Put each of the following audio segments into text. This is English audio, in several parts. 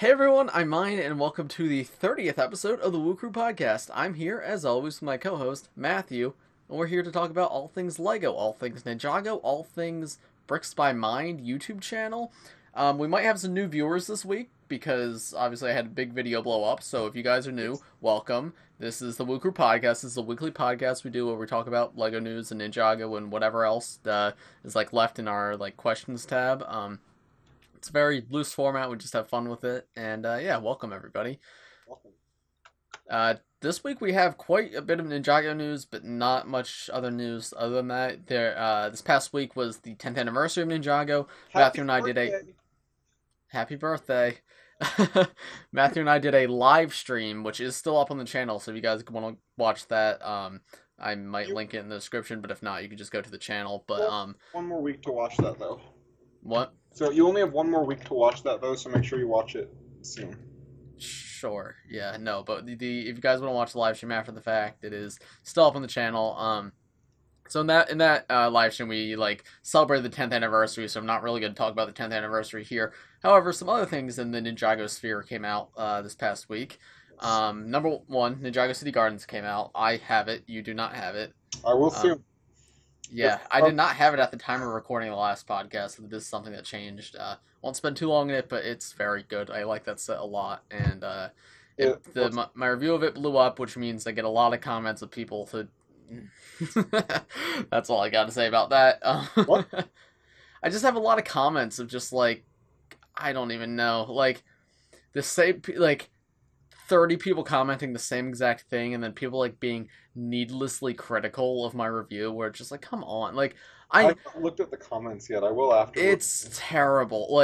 Hey everyone, I'm Mine, and welcome to the 30th episode of the Woo Crew Podcast. I'm here, as always, with my co-host, Matthew, and we're here to talk about all things LEGO, all things Ninjago, all things Bricks by Mind YouTube channel. We might have some new viewers this week, because obviously I had a big video blow up, so if you guys are new, welcome. This is the Woo Crew Podcast. This is a weekly podcast we do where we talk about LEGO news and Ninjago and whatever else is left in our questions tab. It's a very loose format. We just have fun with it. And yeah, welcome everybody. This week we have quite a bit of Ninjago news, but not much other news other than that. This past week was the 10th anniversary of Ninjago. Matthew and I did a... Happy birthday. Matthew and I did a live stream, which is still up on the channel, so if you guys want to watch that, I might link it in the description, but if not, you can just go to the channel. But one more week to watch that, though. What? So you only have one more week to watch that, though, so make sure you watch it soon. Sure. Yeah, no, but if you guys want to watch the live stream after the fact, it is still up on the channel. So in that live stream, we celebrated the 10th anniversary, so I'm not really going to talk about the 10th anniversary here. However, some other things in the Ninjago sphere came out this past week. Number one, Ninjago City Gardens came out. I have it. You do not have it. I will soon. Yeah, I did not have it at the time of recording the last podcast, so this is something that changed. Won't spend too long in it, but it's very good. I like that set a lot, and my review of it blew up, which means I get a lot of comments of people to... That's all I got to say about that. What? I just have a lot of comments of just, I don't even know, the same, 30 people commenting the same exact thing, and then people being needlessly critical of my review, where it's just come on, I haven't looked at the comments yet. I will after. It's terrible.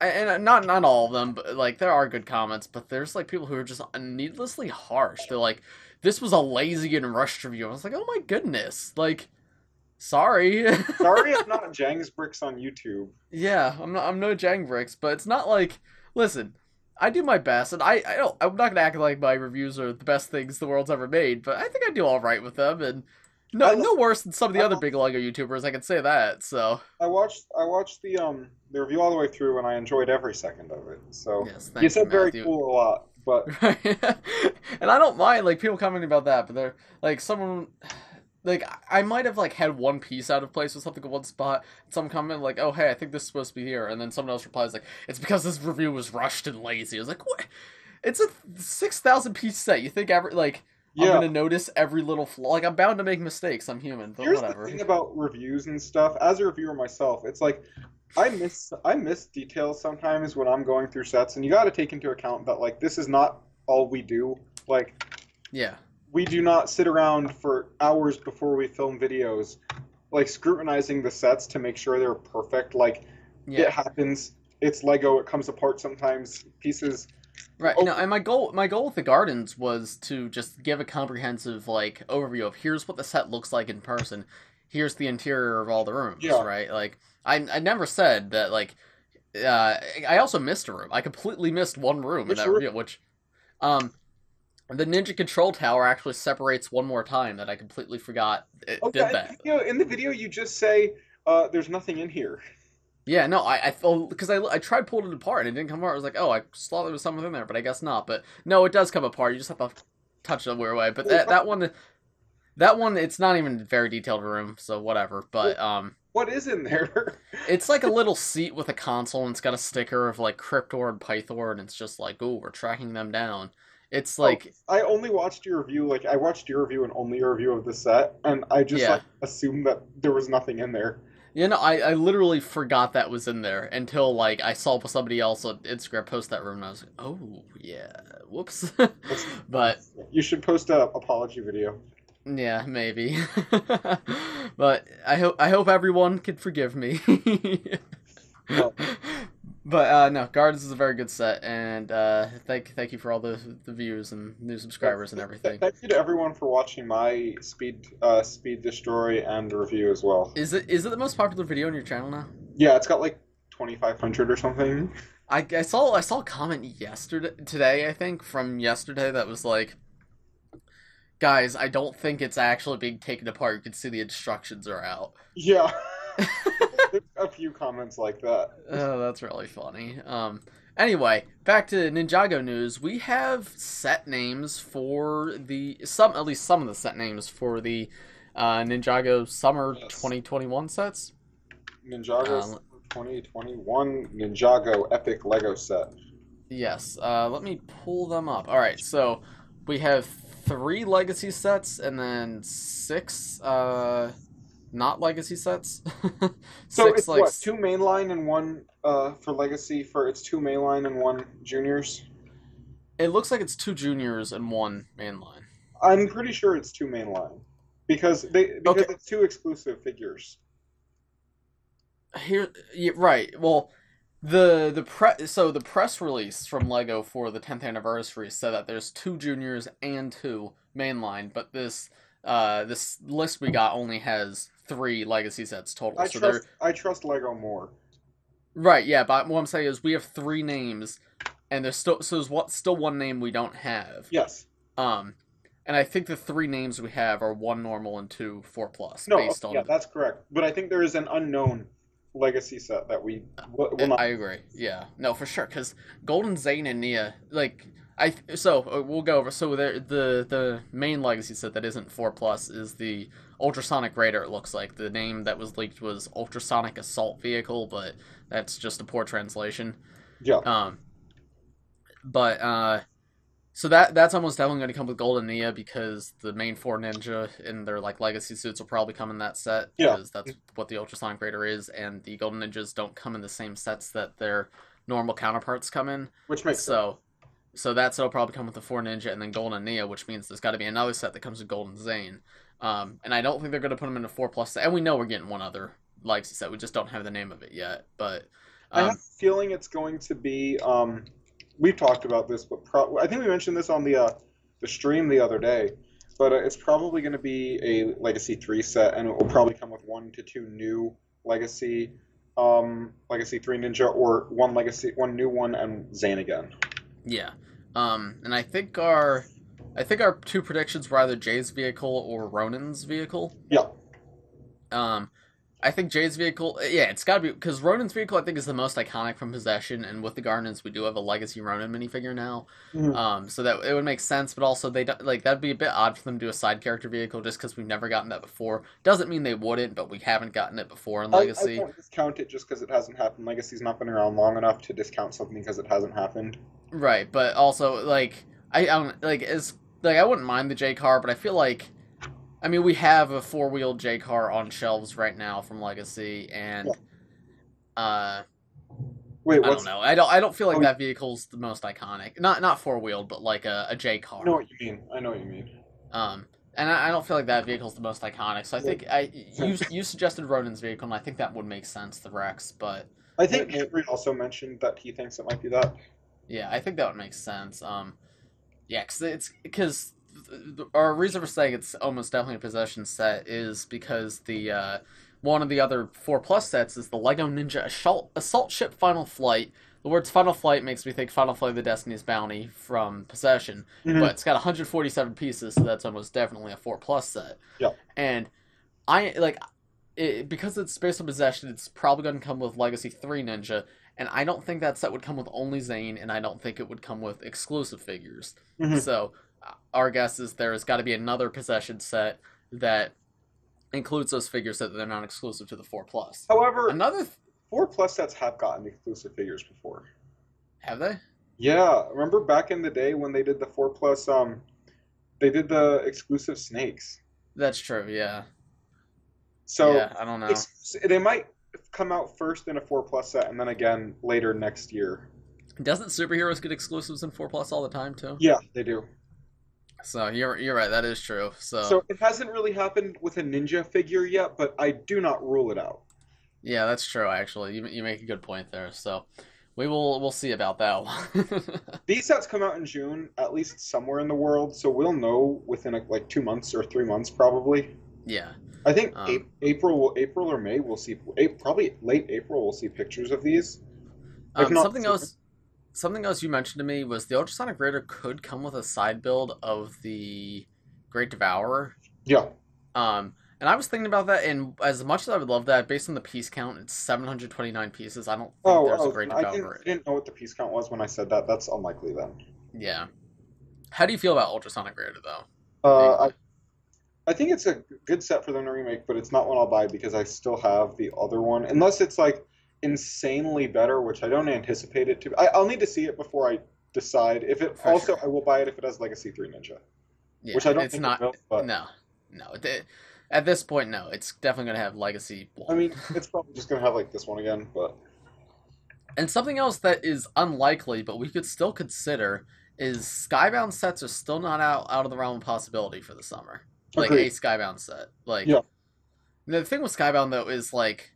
And not all of them, but there are good comments, but there's people who are just needlessly harsh. They're this was a lazy and rushed review. I was oh my goodness, sorry. Sorry, I'm not Jang's Bricks on YouTube. Yeah, I'm no Jang Bricks, but it's not listen. I do my best, and I'm not gonna act like my reviews are the best things the world's ever made, but I think I do all right with them, and no worse than some of the other big LEGO YouTubers. I can say that. So I watched the review all the way through, and I enjoyed every second of it. So yes, you said very cool a lot, but and I don't mind people commenting about that, but they're someone. I might have had one piece out of place with something in one spot. Some comment oh hey, I think this is supposed to be here, and then someone else replies it's because this review was rushed and lazy. I was what? It's a 6,000 piece set. You think I'm gonna notice every little flaw? I'm bound to make mistakes. I'm human, but here's whatever. The thing about reviews and stuff. As a reviewer myself, it's I miss details sometimes when I'm going through sets, and you got to take into account that this is not all we do. Yeah. We do not sit around for hours before we film videos, scrutinizing the sets to make sure they're perfect. Yeah. It happens. It's Lego. It comes apart sometimes. Pieces. Right. No, and my goal with the gardens was to just give a comprehensive overview of here's what the set looks like in person. Here's the interior of all the rooms. Yeah. Right. I never said that. I also missed a room. I completely missed one room in that review, which the Ninja Control Tower actually separates one more time that I completely forgot it did that. In the video, you just say, there's nothing in here. Yeah, no, I felt... Because I tried pulling it apart, and it didn't come apart. I was oh, I saw there was something in there, but I guess not. But, no, it does come apart. You just have to touch it a weird way. But that one, it's not even a very detailed room, so whatever. But, what is in there? It's a little seat with a console, and it's got a sticker of, Cryptor and Pythor, and it's just oh, we're tracking them down. It's I only watched your review, I watched your review and only your review of the set, and I just, assumed that there was nothing in there. You know, I literally forgot that was in there until, I saw somebody else on Instagram post that room, and I was oh, yeah, whoops. But... You should post a apology video. Yeah, maybe. But I hope everyone can forgive me. No. But no, Gardens is a very good set, and thank you for all the views and new subscribers and everything. Thank you to everyone for watching my Speed Destroy and review as well. Is it the most popular video on your channel now? Yeah, it's got 2,500 or something. I saw a comment today, I think, from yesterday that was guys, I don't think it's actually being taken apart. You can see the instructions are out. Yeah. There's a few comments like that. Oh, that's really funny. Anyway, back to Ninjago news. We have set names for at least some of the set names for the Ninjago Summer Yes. 2021 sets. Ninjago Uh, 2021 Ninjago Epic Lego set. yes, let me pull them up. All right, so we have 3 legacy sets and then 6 not legacy sets. So 6 it's like what, 2 mainline and 1 for Legacy for it's 2 mainline and 1 juniors. it looks like it's 2 juniors and 1 mainline. I'm pretty sure it's 2 mainline because Okay, it's 2 exclusive figures. here, yeah, right. Well, the press release from Lego for the 10th anniversary said that there's 2 juniors and 2 mainline, but this list we got only has 3 legacy sets total. So they're I trust Lego more. right, yeah. But what I'm saying is we have 3 names, and there's still 1 name we don't have. Yes. Um, and I think the 3 names we have are 1 normal and 2 4+, No, based yeah, on. that's correct. But I think there is an unknown Legacy set that we will not. I agree. Yeah, no, for sure. Because Golden Zane and Nia, we'll go over. So the main legacy set that isn't 4+ is the Ultrasonic Raider. It looks like the name that was leaked was Ultrasonic Assault Vehicle, but that's just a poor translation. Yeah. But so that's almost definitely going to come with Golden Nia because the main 4 ninja in their like legacy suits will probably come in that set Yeah. because that's what the Ultrasonic Raider is, and the Golden Ninjas don't come in the same sets that their normal counterparts come in. Which makes sense. So that set will probably come with the 4 ninja and then Golden Nia, which means there's got to be another set that comes with Golden Zane. And I don't think they're going to put them in a 4+ set, and we know we're getting one other legacy set. We just don't have the name of it yet, but I have a feeling it's going to be. We've talked about this, but I think we mentioned this on the stream the other day. But it's probably going to be a Legacy 3 set, and it will probably come with 1 to 2 new Legacy, Legacy 3 Ninja, or one new one, and Zane again. yeah. And I think our 2 predictions were either Jay's vehicle or Ronin's vehicle. Yeah. I think Jay's vehicle, yeah, it's got to be, because Ronin's vehicle, I think, is the most iconic from Possession, and with the Gardens, we do have a Legacy Ronin minifigure now, so that it would make sense, but also, that'd be a bit odd for them to do a side character vehicle, just because we've never gotten that before. Doesn't mean they wouldn't, but we haven't gotten it before in Legacy. I won't discount it just because it hasn't happened. Legacy's not been around long enough to discount something because it hasn't happened. Right, but also, I don't, I wouldn't mind the J car, but I feel like, I mean, we have a 4-wheeled J car on shelves right now from Legacy, and Wait, I don't know. I don't feel like that vehicle's the most iconic. Not 4-wheeled, but like a J car. I know what you mean. I know what you mean. And I don't feel like that vehicle's the most iconic. So I think you suggested Ronin's vehicle, and I think that would make sense, the Rex. But I think Henry also mentioned that he thinks it might be that. yeah, I think that would make sense. Yeah, because our reason for saying it's almost definitely a Possession set is because the one of the other 4+ sets is the Lego Ninja Assault Ship Final Flight. The words Final Flight makes me think Final Flight of the Destiny's Bounty from Possession, but it's got 147 pieces, so that's almost definitely a 4+ set. Yeah. And because it's based on Possession, it's probably going to come with Legacy 3 Ninja, and I don't think that set would come with only Zane, and I don't think it would come with exclusive figures. So our guess is there's got to be another Possession set that includes those figures that they're not exclusive to the 4+. However, another 4+ sets have gotten exclusive figures before. Have they? Yeah, remember back in the day when they did the 4+, they did the exclusive snakes. That's true, yeah. So yeah, I don't know. They might come out first in a 4+ set and then again later next year. Doesn't superheroes get exclusives in 4+ all the time too? Yeah, they do. So you're right, that is true. So it hasn't really happened with a ninja figure yet, but I do not rule it out. Yeah, that's true. Actually, you make a good point there. So we'll see about that one. These sets come out in June, at least somewhere in the world, so we'll know within like 2 months or 3 months probably. Yeah. I think April or May we'll see, probably late April we'll see pictures of these. Something else you mentioned to me was the Ultrasonic Raider could come with a side build of the Great Devourer. Yeah. And I was thinking about that, and as much as I would love that, based on the piece count, it's 729 pieces. I don't think Oh, there's a oh, great I debate over it. didn't know what the piece count was when I said that. That's unlikely then. Yeah. How do you feel about Ultrasonic Raider, though? Uh, Vaguely. I think it's a good set for them to remake, but it's not one I'll buy because I still have the other one. Unless it's like insanely better, which I don't anticipate it to. I'll need to see it before I decide. If it For also, sure. I will buy it if it has Legacy 3 Ninja, which Yeah, I don't it's think it not. will. But No. No. At this point, no. It's definitely going to have Legacy I 1. mean, it's probably just gonna have like this one again. But And something else that is unlikely, but we could still consider, is Skybound sets are still not out of the realm of possibility for the summer. Like a agreed. Skybound set. Like Yeah, the thing with Skybound though is like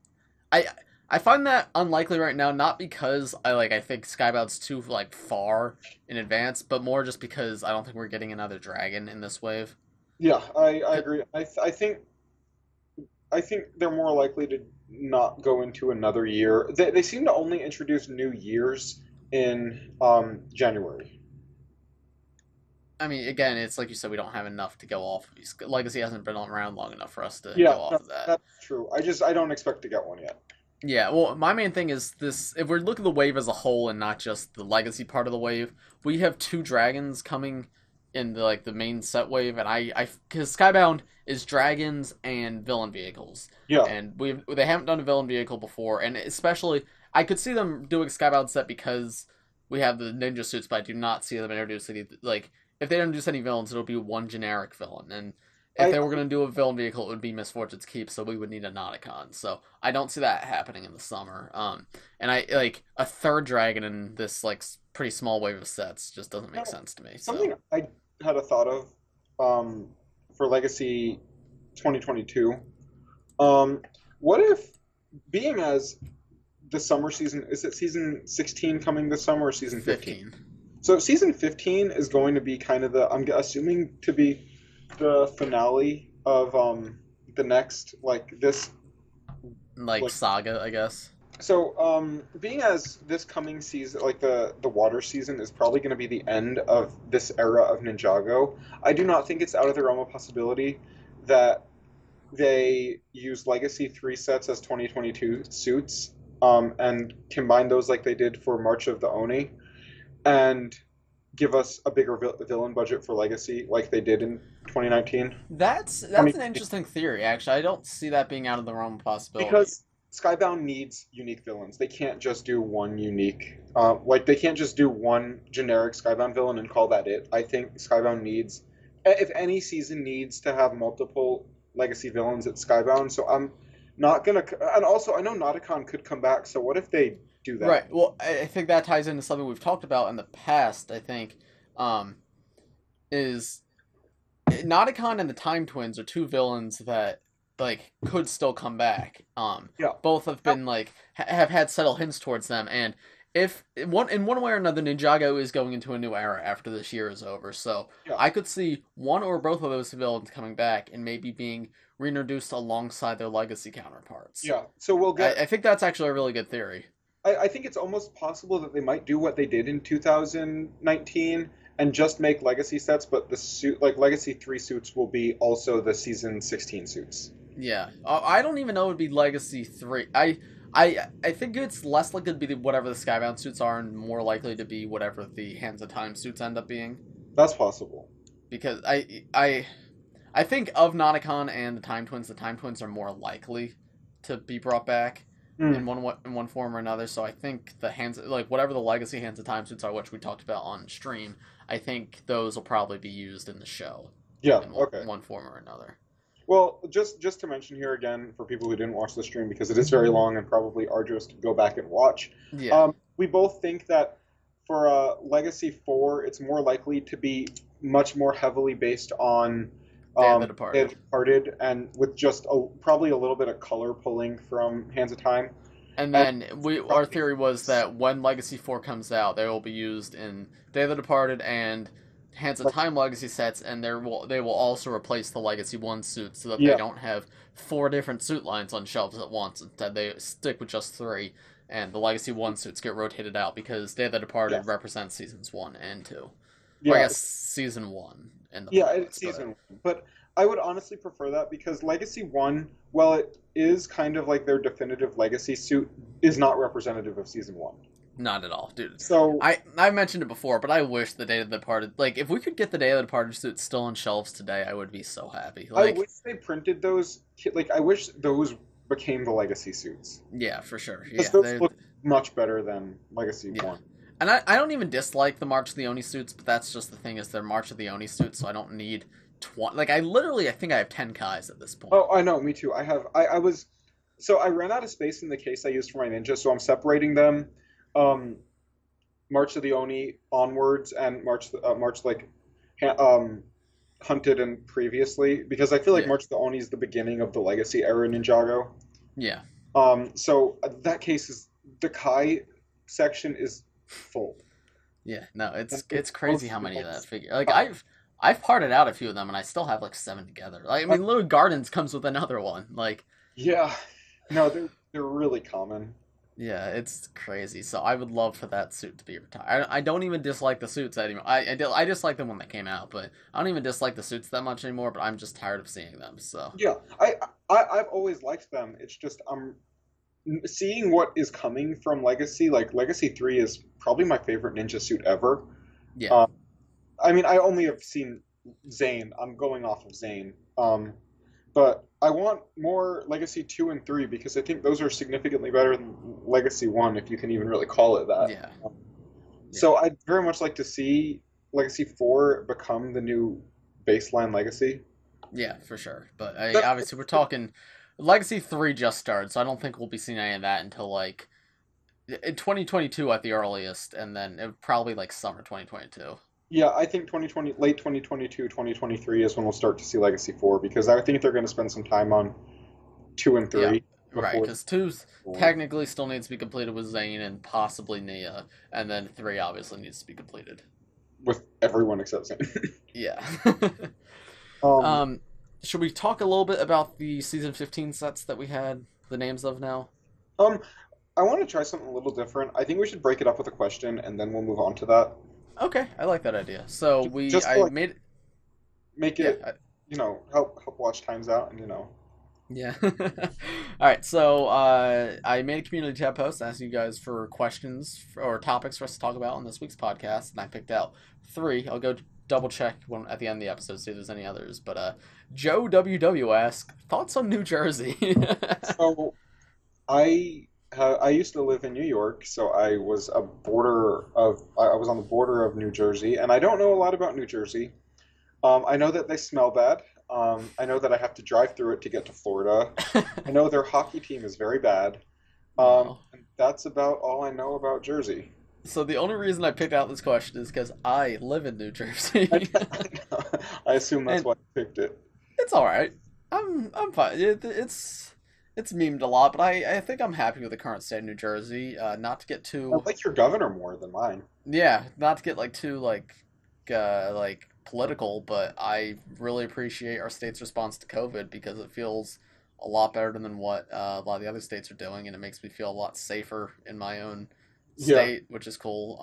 I I find that unlikely right now, not because I think Skybound's too like far in advance, but more just because I don't think we're getting another dragon in this wave. yeah, I agree. I think they're more likely to not go into another year. They seem to only introduce new years in January. I mean, again, it's like you said, we don't have enough to go off of. Legacy hasn't been around long enough for us to Yeah, go off no, of that. that's true. I don't expect to get one yet. Yeah, well, my main thing is this: if we're looking at the wave as a whole and not just the legacy part of the wave, we have two dragons coming in the main set wave, and because Skybound is dragons and villain vehicles, Yeah, and they haven't done a villain vehicle before, and especially I could see them doing Skybound set because we have the ninja suits, but I do not see them introducing like if they introduce any villains, it'll be one generic villain, and if I they were going to do a villain vehicle, it would be Misfortune's Keep, so we would need a Nauticon. So I don't see that happening in the summer. And I like a third dragon in this like pretty small wave of sets just doesn't make no, sense to me. So something I had a thought of um, for Legacy 2022. Um, what if, being as the summer season, is it season 16 coming this summer or season 15? 15, So season 15 is going to be kind of I'm assuming to be the finale of the next like this like like Saga, I guess. so being as this coming season like the water season is probably going to be the end of this era of Ninjago. I do not think it's out of the realm of possibility that they use Legacy 3 sets as 2022 suits and combine those like they did for March of the Oni and give us a bigger villain budget for Legacy like they did in 2019. That's an interesting theory. Actually, I don't see that being out of the realm of possibility. Because Skybound needs unique villains. They can't just do one unique, like they can't just do one generic Skybound villain and call that it. I think Skybound needs, if any season needs to have multiple legacy villains at Skybound. So I'm not gonna, and also I know Nauticon could come back. So what if they do that? Right. Well, I think that ties into something we've talked about in the past. I think, um, is Nauticon and the Time Twins are two villains that like could still come back. Yeah. Both have been like have had subtle hints towards them, and if in one way or another, Ninjago is going into a new era after this year is over. So Yeah. I could see one or both of those villains coming back and maybe being reintroduced alongside their legacy counterparts. Yeah. So we'll get. I think that's actually a really good theory. I think it's almost possible that they might do what they did in 2019 and just make legacy sets, but the suit like legacy 3 suits will be also the season 16 suits. Yeah, I don't even know it would be Legacy 3. I think it's less likely to be whatever the Skybound suits are, and more likely to be whatever the Hands of Time suits end up being. That's possible. Because I think of Nauticon and the Time Twins are more likely to be brought back Mm, in one form or another. So I think the hands like whatever the Legacy Hands of Time suits are, which we talked about on stream, I think those will probably be used in the show yeah, in okay. one form or another. Well, just to mention here again for people who didn't watch the stream because it is very long and probably arduous to go back and watch. Yeah, We both think that for Legacy 4, it's more likely to be much more heavily based on Day of the Day of Departed. the Departed and with just probably a little bit of color pulling from Hands of Time. And And then our theory was that when Legacy 4 comes out, they will be used in Day of the Departed and Hands of Time Legacy sets, and they will also replace the Legacy 1 suits so that they yeah, don't have four different suit lines on shelves at once. Instead, they stick with just three, and the Legacy 1 suits get rotated out because Day of the Departed yes, represents seasons 1 and 2. Or I yeah, guess season 1 in the yeah, pilots, it's but season 1. But I would honestly prefer that because Legacy 1, while it is kind of like their definitive Legacy suit, is not representative of Season 1. Not at all, dude. So, I mentioned it before, but I wish the Day of the Departed, like, if we could get the Day of the Departed suit still on shelves today, I would be so happy. I Like, wish they printed those, like, I wish those became the Legacy suits. yeah, for sure. Because Yeah, those look much better than Legacy yeah. 1. And I don't even dislike the March of the Oni suits, but that's just the thing, is they're March of the Oni suits, so I don't need 20. Like, I think I have 10 Kais at this point. Oh, I know, me too. So I ran out of space in the case I used for my ninja, so I'm separating them. Um, March of the Oni onwards and March like hunted and previously because I feel like Yeah. March of the Oni is the beginning of the Legacy era Ninjago. Yeah. So that case is the Kai section is full. Yeah. No, And it's crazy how most many of that ones- figure. Like, I've parted out a few of them, and I still have like 7 together. Like, I mean, Little Gardens comes with another one. Like, Yeah, no, they're really common. yeah, it's crazy. So I would love for that suit to be retired. I don't even dislike the suits anymore. I dislike them when they came out, but I don't even dislike the suits that much anymore. But I'm just tired of seeing them. So Yeah, I've always liked them. It's just I'm seeing what is coming from Legacy. Like Legacy 3 is probably my favorite ninja suit ever. yeah, Um, I mean, I only have seen Zane. I'm going off of Zane. But I want more Legacy 2 and 3 because I think those are significantly better than Legacy 1, if you can even really call it that. yeah, Um, yeah, So I'd very much like to see Legacy 4 become the new baseline Legacy. yeah, for sure. But That- obviously we're talking Legacy 3 just started, so I don't think we'll be seeing any of that until like in 2022 at the earliest, and then probably like summer 2022. Yeah, I think 2020, late 2022, 2023 is when we'll start to see Legacy 4 because I think they're going to spend some time on 2 and 3 Yeah, right, before because 2 4. technically still needs to be completed with Zane and possibly Nia, and then 3 obviously needs to be completed. With everyone except Zane. Yeah. um, Should we talk a little bit about the season 15 sets that we had the names of now? um, I want to try something a little different. I think we should break it up with a question and then we'll move on to that. Okay, I like that idea. So Just I like- made Make yeah, it, help watch times out and yeah. All right, so I made a community tab post asking you guys for questions or topics for us to talk about on this week's podcast, and I picked out 3. I'll go double check when at the end of the episode see if there's any others. But Joe WW asks thoughts on New Jersey. So I used to live in New York, so I was I was on the border of New Jersey, and I don't know a lot about New Jersey. I know that they smell bad. I know that I have to drive through it to get to Florida. I know their hockey team is very bad. Wow. And that's about all I know about Jersey. So the only reason I picked out this question is because I live in New Jersey. I assume that's And- why I picked it. It's all right. I'm fine. It's memed a lot, but I think I'm happy with the current state of New Jersey. Not to get I too like your governor more than mine. not to get like too like political, but I really appreciate our state's response to COVID because it feels a lot better than what a lot of the other states are doing, and it makes me feel a lot safer in my own Yeah. state, which is cool.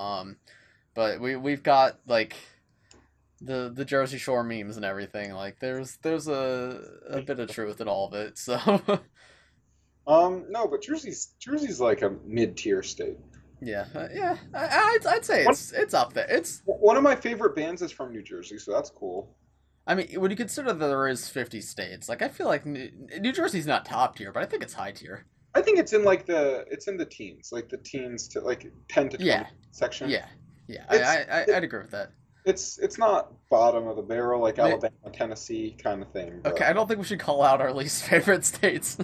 But we've got like the Jersey Shore memes and everything. Like there's a bit of truth in all of it. So No, but Jersey's like a mid-tier state. yeah, I'd say it's up there. It's One of my favorite bands is from New Jersey, so that's cool. I mean, when you consider that there is 50 states, like I feel like New Jersey's not top tier, but I think it's high tier. I think it's in the teens, like the teens to like 10 to 20 Yeah. section. Yeah, yeah, It's- I'd agree with that. It's not bottom of the barrel like May- Alabama, Tennessee kind of thing. But Okay, I don't think we should call out our least favorite states.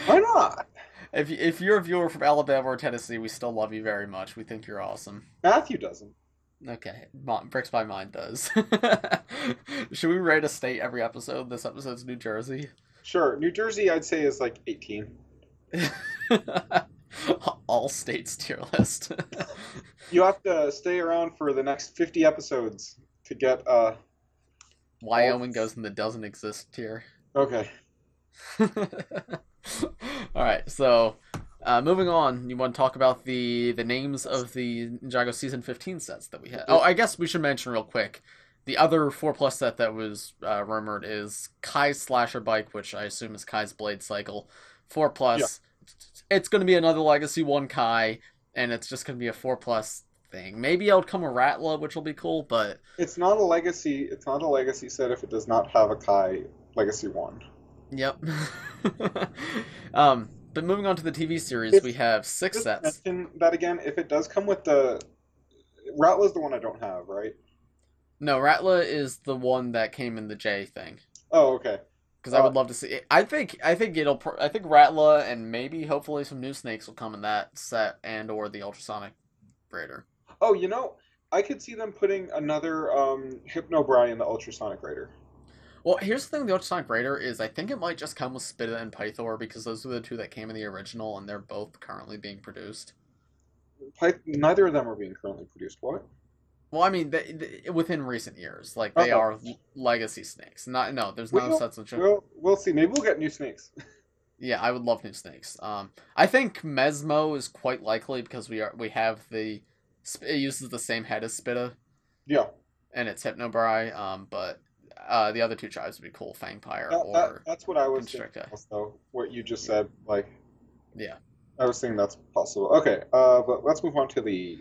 why not? If you're a viewer from Alabama or Tennessee, we still love you very much. We think you're awesome. Matthew doesn't. Okay, Bricks by Mind does. Should we rate a state every episode? This episode's New Jersey. Sure, New Jersey I'd say is like 18. All states tier list. You have to stay around for the next 50 episodes to get Wyoming goes in the doesn't exist tier. okay. All right, so moving on, you want to talk about the names of the Ninjago season 15 sets that we had. Oh, I guess we should mention real quick The other 4+ set that was rumored is Kai's Slasher Bike, which I assume is Kai's Blade Cycle. 4+. Yeah. It's going to be another Legacy 1 Kai, and it's just going to be a 4+ thing. Maybe it'll come a Ratla, which will be cool, but It's not a legacy. It's not a legacy set if it does not have a Kai Legacy One. yep. But moving on to the TV series, If we have 6 just sets. mention that again, if it does come with the Ratla's the one I don't have, right? No, Ratla is the one that came in the J thing. Oh, okay. Because I would love to see it. I think Ratla and maybe hopefully some new snakes will come in that set and or the Ultrasonic Raider. Oh, I could see them putting another Hypnobrai in the Ultrasonic Raider. Well, here's the thing with the Ultrasonic Raider is I think it might just come with Spitta and Pythor because those are the two that came in the original and they're both currently being produced. Neither of them are being currently produced. What? Well, I mean, within recent years, like they Okay. are legacy snakes. No, there's no We'll, sets of. we'll see. Maybe we'll get new snakes. Yeah, I would love new snakes. I think Mesmo is quite likely because we have the it uses the same head as Spitta Yeah. and it's Hypnobrai. But the other two tribes would be cool, Fangpire or That's what I was thinking Constrictor. also. What you just said, like, Yeah. I was thinking that's possible. Okay, but let's move on to the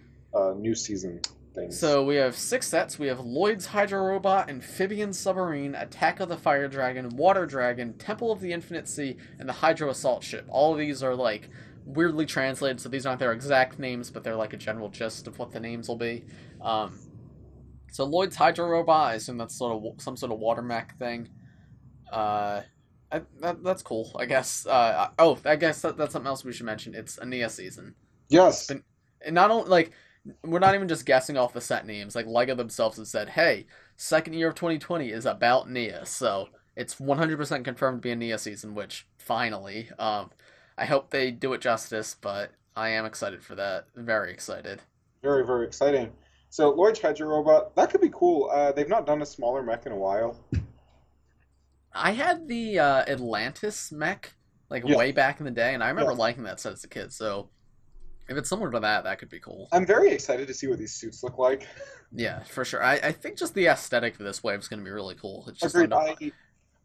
new season things. So we have 6 sets. We have Lloyd's Hydro Robot, Amphibian Submarine, Attack of the Fire Dragon, Water Dragon, Temple of the Infinite Sea, and the Hydro Assault Ship. All of these are like weirdly translated, so these aren't their exact names, but they're like a general gist of what the names will be. So Lloyd's Hydro Robot, I assume that's some sort of water mech thing. That's cool, I guess. I guess that's something else we should mention. It's a Nia season. Yes. And not only like we're not even just guessing off the set names. Like Lego themselves have said, "Hey, second year of 2020 is about Nia," so it's 100% confirmed to be a Nia season. Which finally, I hope they do it justice, but I am excited for that. Very excited. Very, very exciting. So Lloyd's Hydro Robot, that could be cool. They've not done a smaller mech in a while. I had the Atlantis mech like Yeah. way back in the day, and I remember Yeah. liking that set as a kid. So if it's similar to that, that could be cool. I'm very excited to see what these suits look like. Yeah, for sure. I think just the aesthetic of this wave is going to be really cool. It's just Agreed. like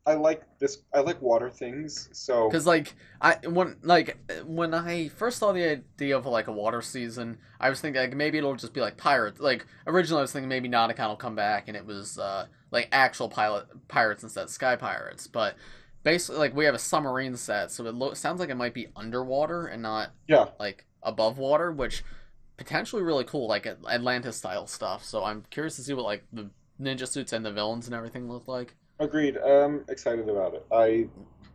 I like this. I like water things. So because when I first saw the idea of like a water season, I was thinking like maybe it'll just be like pirates. Like originally, I was thinking maybe Nauticon will come back and it was like actual pirates instead of sky pirates. But basically, like we have a submarine set, so it sounds like it might be underwater and not yeah, like above water, which potentially really cool, like Atlantis style stuff. So I'm curious to see what like the ninja suits and the villains and everything look like. agreed. Excited about it. I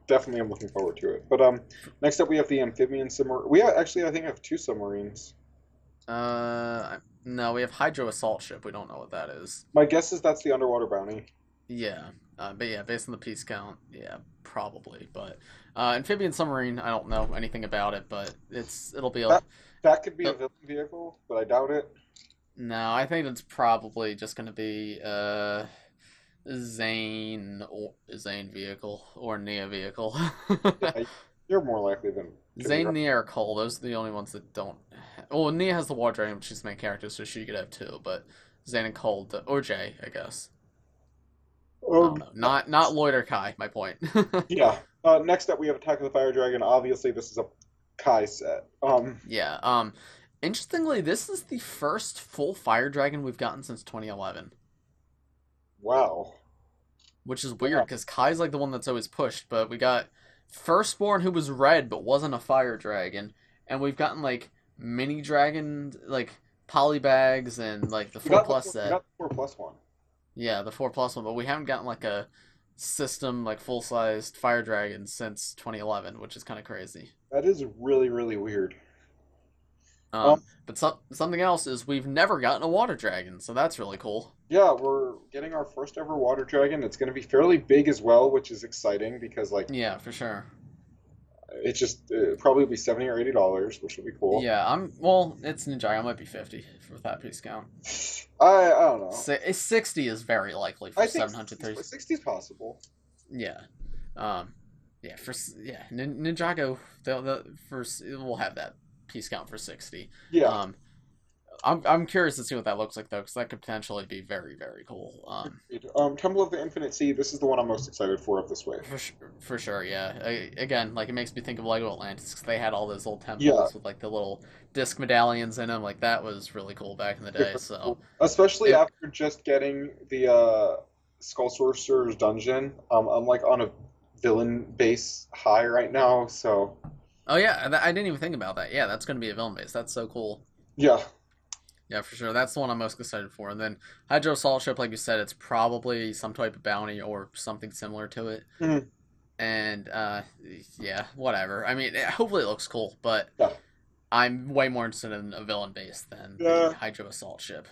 definitely am looking forward to it. But next up we have the amphibian submarine. Actually, I think I have two submarines. No, we have Hydro Assault Ship. We don't know what that is. My guess is that's the underwater bounty. Yeah, but yeah, based on the piece count, yeah, probably. But Amphibian Submarine, I don't know anything about it, but it'll be a. That could be a villain vehicle, but I doubt it. No, I think it's probably just going to be Zane vehicle or Nia vehicle. Yeah, you're more likely than Zane, Nia, or Cole. Those are the only ones that don't. Well, Nia has the War Dragon, which is the main character, so she could have two. But Zane and Cole, or Jay, I guess. I don't know. Not Lloyd or Kai. My point. Yeah. Next up, we have Attack of the Fire Dragon. Obviously, this is a Kai set. Yeah. Interestingly, this is the first full Fire Dragon we've gotten since 2011, Wow. which is weird because Kai's like the one that's always pushed. But we got Firstborn, who was red but wasn't a Fire Dragon, and we've gotten like mini dragon, like polybags, and like the 4+ set. We got the 4+ one. Yeah, the 4+ one, but we haven't gotten like a system like full-sized Fire Dragon since 2011, which is kind of crazy. That is really, really weird. But something else is we've never gotten a Water Dragon, so that's really cool. Yeah, we're getting our first ever water dragon. It's going to be fairly big as well, which is exciting because like Yeah, for sure. it's just probably be $70 or $80, which will be cool. Yeah, well, it's Ninjago. It might be 50 with that piece count. I don't know. 60 is very likely for I think 730. 60 is possible. Yeah. Ninjago, they'll have that piece count for 60. Yeah. I'm curious to see what that looks like though, because that could potentially be very, very cool. Temple of the Infinite Sea. This is the one I'm most excited for of this wave. For sure, yeah. Again, like it makes me think of Lego Atlantis because they had all those little Yeah, temples with like the little disc medallions in them. Like that was really cool back in the day. very So cool. Especially it, after just getting the Skull Sorcerer's dungeon. I'm like on a villain base high right now, so oh yeah, I didn't even think about that. Yeah, that's going to be a villain base. That's so cool. yeah. Yeah, for sure. That's the one I'm most excited for. And then Hydro Assault Ship, like you said, it's probably some type of bounty or something similar to it. Mhm. And yeah, whatever. I mean, hopefully it looks cool, but Yeah. I'm way more interested in a villain base than the Yeah. Hydro Assault Ship.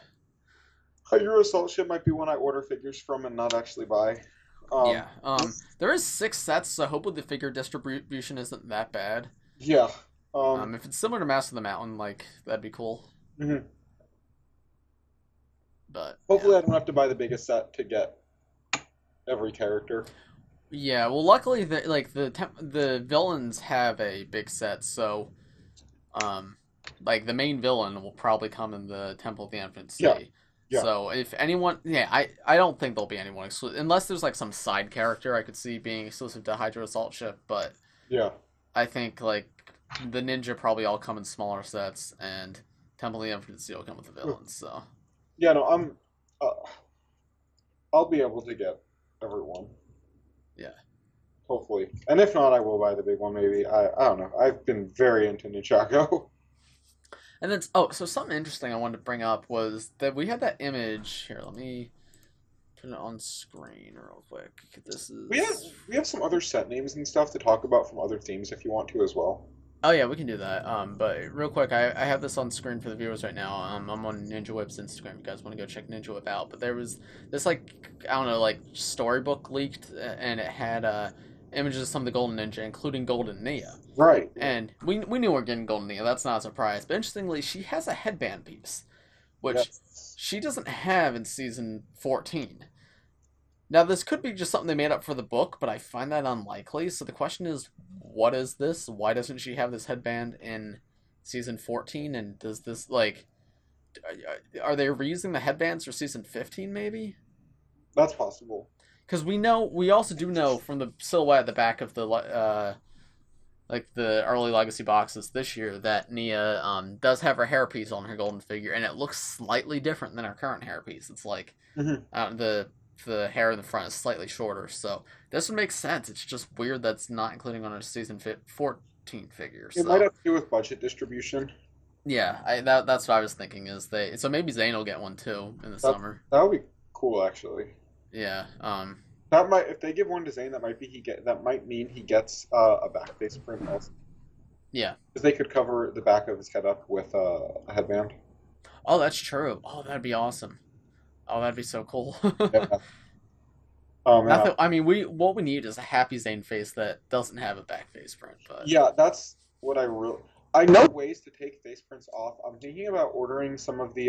Hydro Assault Ship might be one I order figures from and not actually buy. Yeah. This, There is 6 sets, so hopefully the figure distribution isn't that bad. yeah. Um, If it's similar to Master of the Mountain, like that'd be cool. mhm. But yeah. Hopefully I don't have to buy the biggest set to get every character. Yeah, well, luckily, the villains have a big set, so um, like the main villain will probably come in the Temple of the Infinite Yeah, Sea. yeah. So if anyone, yeah, I don't think there'll be anyone exclusive unless there's like some side character I could see being exclusive to Hydro Assault Ship, but Yeah. I think like the ninja probably all come in smaller sets, and Temple of the Infinite Sea will come with the villains. So Yeah, no, uh, I'll be able to get everyone, yeah. hopefully. And if not, I will buy the big one maybe. I don't know. I've been very into Ninjago. And then, so something interesting I wanted to bring up was that we had that image here. Let me put it on screen real quick. This We have is. we have some other set names and stuff to talk about from other themes if you want to as well. Oh yeah, we can do that. But real quick, I have this on screen for the viewers right now. I'm on Ninja Whip's Instagram. If you guys want to go check Ninja Whip out. But there was this like I don't know like storybook leaked, and it had images of some of the Golden Ninja, including Golden Nia. Right. And we knew we are getting Golden Nia. That's not a surprise. But interestingly, she has a headband piece, which Yes. she doesn't have in season 14. Now, this could be just something they made up for the book, but I find that unlikely. So the question is, what is this? Why doesn't she have this headband in season 14? And does this, like, are they reusing the headbands for season 15, maybe? That's possible. Because we also do know from the silhouette at the back of the, like, the early Legacy boxes this year that Nia, does have her hairpiece on her golden figure, and it looks slightly different than her current hairpiece. It's like, hmm the hair in the front is slightly shorter, so this would make sense. It's just weird that's not including on a season 14 figure. It might So have to do with budget distribution. yeah, that's what I was thinking is so maybe Zane will get one too in the That summer. that would be cool actually. Yeah, That might if they give one to Zane, that might mean he gets a back face print also. yeah. Because they could cover the back of his head up with a headband. Oh, that's true. Oh, that'd be awesome. Oh, that'd be so cool. Yeah. Yeah. Nothing. I mean, what we need is a happy Zane face that doesn't have a back face print. But Yeah, that's what I know ways to take face prints off. I'm thinking about ordering some of the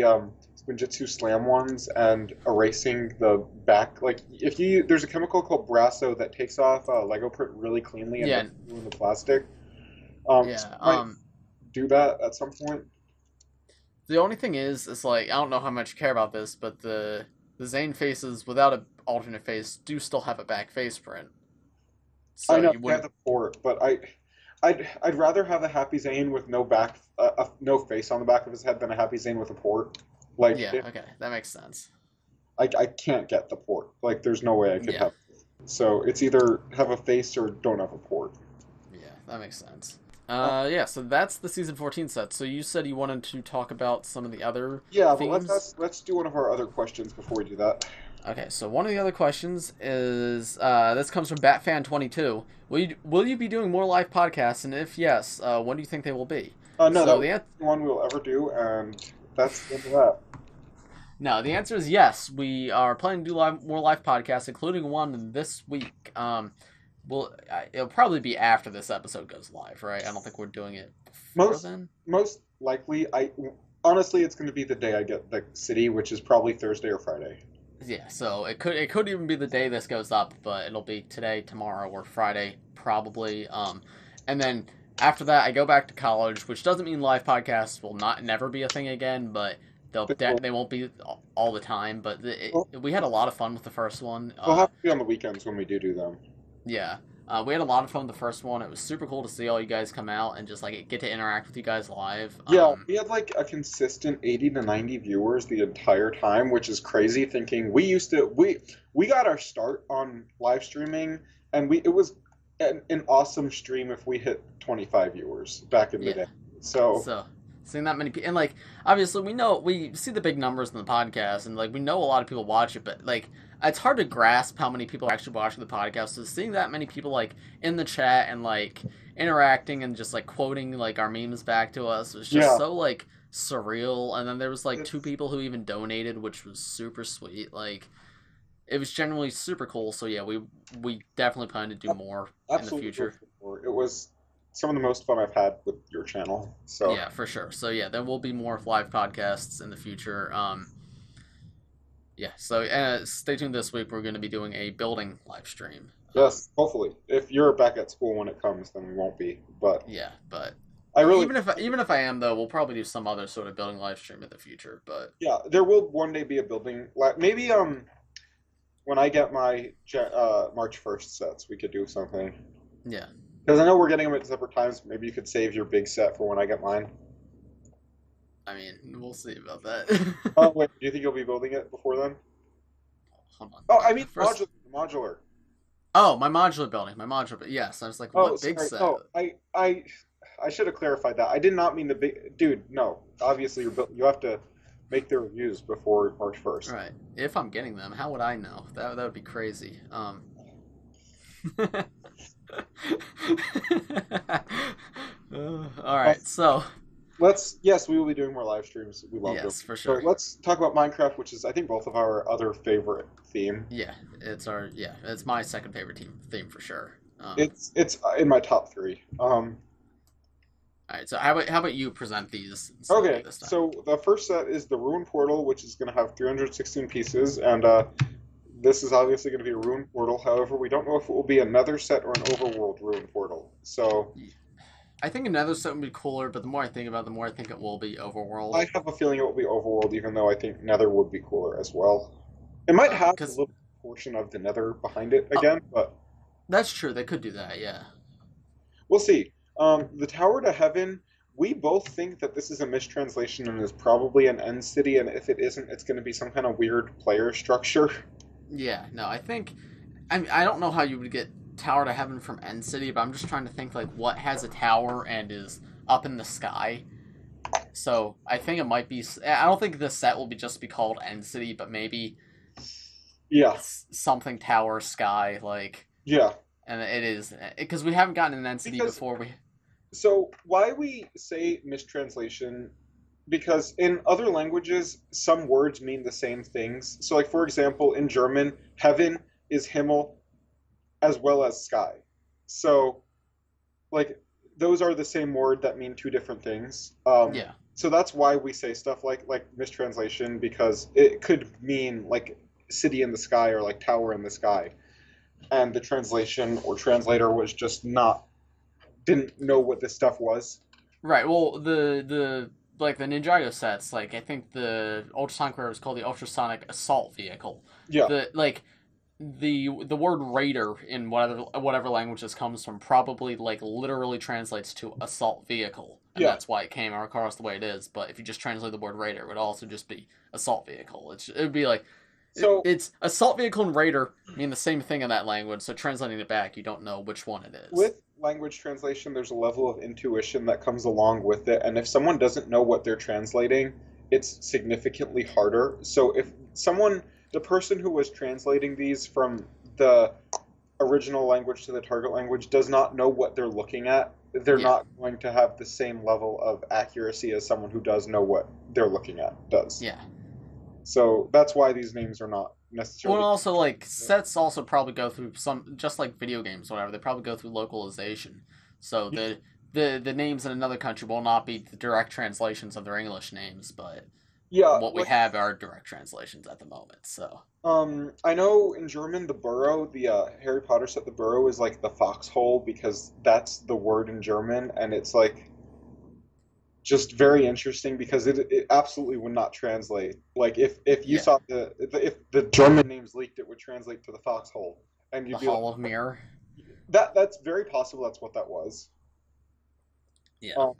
Spinjitzu Slam ones and erasing the back. Like there's a chemical called Brasso that takes off Lego print really cleanly and yeah, doesn't ruin the plastic. So yeah. I might do that at some point. The only thing is like I don't know how much you care about this, but the Zane faces without an alternate face do still have a back face print. So I know you they have wouldn't. the port, but I'd rather have a Happy Zane with no back, no face on the back of his head than a Happy Zane with a port. Like Yeah, okay, that makes sense. I can't get the port. Like there's no way I could Yeah, have. So it's either have a face or don't have a port. yeah, that makes sense. Uh, Yeah, so that's the season 14 set. So you said you wanted to talk about some of the other yeah, but themes. let's do one of our other questions before we do that. Okay, so one of the other questions is this comes from BatFan22. Will you be doing more live podcasts, and if yes, when do you think they will be? No, that So was the one we'll ever do, and that's the end of that. no, the answer is yes. We are planning to do more live podcasts, including one this week. It'll probably be after this episode goes live, right? I don't think we're doing it before Most then. most likely, honestly, it's going to be the day I get the city, which is probably Thursday or Friday. Yeah, so it could even be the day this goes up, but it'll be today, tomorrow, or Friday probably. And then After that, I go back to college, which doesn't mean live podcasts will never be a thing again, but they won't be all the time. But Well, we had a lot of fun with the first one. they'll have to be on the weekends when we do them. Yeah. We had a lot of fun with the first one. It was super cool to see all you guys come out and just like get to interact with you guys live. Yeah, we had like a consistent 80 to 90 viewers the entire time, which is crazy thinking we got our start on live streaming and it was an awesome stream if we hit 25 viewers back in the day. So seeing that many people, and like obviously we see the big numbers in the podcast, and like we know a lot of people watch it, but like it's hard to grasp how many people are actually watching the podcast. So seeing that many people like in the chat and like interacting and just like quoting like our memes back to us was just so like surreal. And then there was like two people who even donated, which was super sweet. Like it was generally super cool. So yeah, we definitely plan to do more in the future. It was some of the most fun I've had with your channel. So yeah, for sure. So yeah, there will be more live podcasts in the future. Yeah, so stay tuned this week. We're going to be doing a building live stream. Yes, hopefully. If you're back at school when it comes, then we won't be. But yeah, but I really even if I am though, we'll probably do some other sort of building live stream in the future. But yeah, there will one day be a building. Maybe when I get my March 1st sets, we could do something. Yeah. Because I know we're getting them at separate times. Maybe you could save your big set for when I get mine. I mean, we'll see about that. Oh, wait. Do you think you'll be building it before then? Hold on. Oh, I mean, modular. Oh, my modular building. Yes, I was like, what big set? Oh, I should have clarified that. I did not mean the big... Dude, no. Obviously, you have to make the reviews before March 1st. Right. If I'm getting them, how would I know? That would be crazy. All right, so... Yes, we will be doing more live streams. We love them. Yes, for sure. So let's talk about Minecraft, which is, I think, both of our other favorite theme. Yeah, it's my second favorite theme for sure. It's in my top 3. All right, so how about you present these? Okay, so the first set is the Ruin Portal, which is going to have 316 pieces, and this is obviously going to be a Ruin Portal. However, we don't know if it will be another set or an Overworld Ruin Portal. So I think another set would be cooler, but the more I think about it, the more I think it will be Overworld. I have a feeling it will be Overworld, even though I think Nether would be cooler as well. It might have a little portion of the Nether behind it again, but... That's true, they could do that, yeah. We'll see. The Tower to Heaven, we both think that this is a mistranslation and is probably an end city, and if it isn't, it's going to be some kind of weird player structure. Yeah, no, I think... I don't know how you would get Tower to Heaven from End City, but I'm just trying to think like what has a tower and is up in the sky. So I think it might be. I don't think the set will just be called End City, but maybe something tower sky like And it is because we haven't gotten an End City before. So why we say mistranslation? Because in other languages, some words mean the same things. So like for example, in German, heaven is Himmel, as well as sky. So, like, those are the same word that mean two different things. So that's why we say stuff like mistranslation, because it could mean, like, city in the sky or, like, tower in the sky. And the translation or translator was just didn't know what this stuff was. Right, well, the Ninjago sets, like, I think the ultrasonic raider is called the ultrasonic assault vehicle. Yeah. The word raider in whatever language this comes from probably like literally translates to assault vehicle, and that's why it came across the way it is. But if you just translate the word raider, it would also just be assault vehicle. It would be like it's assault vehicle and raider mean the same thing in that language. So translating it back, you don't know which one it is. With language translation, there's a level of intuition that comes along with it, and if someone doesn't know what they're translating, it's significantly harder. So if the person who was translating these from the original language to the target language does not know what they're looking at, they're not going to have the same level of accuracy as someone who does know what they're looking at does. Yeah. So that's why these names are not necessarily... Well, also, like, sets also probably go through just like video games, whatever, they probably go through localization. So the names in another country will not be the direct translations of their English names, but Yeah, what we like have are direct translations at the moment. So I know in German the burrow, the Harry Potter set, the burrow is like the foxhole because that's the word in German, and it's like just very interesting because it absolutely would not translate. Like if you yeah, saw if the German names leaked, it would translate to the foxhole, and the you'd be like, Hall of Mirror. that's very possible. That's what that was. Yeah. Um,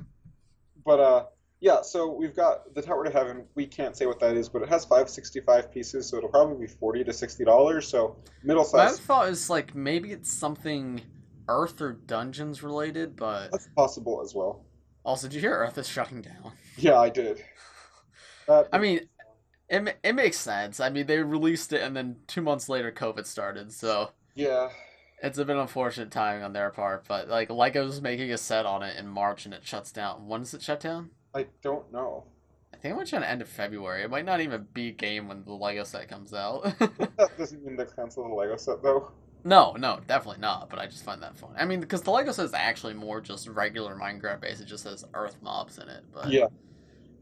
but yeah. So we've got the Tower to Heaven. We can't say what that is, but it has 565 pieces, so it'll probably be $40 to $60. So middle My other size. thought is like maybe it's something Earth or Dungeons related, but That's possible as well. also, did you hear Earth is shutting down? Yeah, I did. That I did. mean, it makes sense. I mean, they released it and then 2 months later, COVID started, so Yeah, it's a bit unfortunate timing on their part. But like, Lego's making a set on it in March and it shuts down. When does it shut down? I don't know. I think it might shut at the end of February. It might not even be a game when the Lego set comes out. That doesn't mean they cancel the Lego set though. No, no, definitely not. But I just find that funny. I mean, because the Lego set is actually more just regular Minecraft base. It just has Earth mobs in it. But Yeah.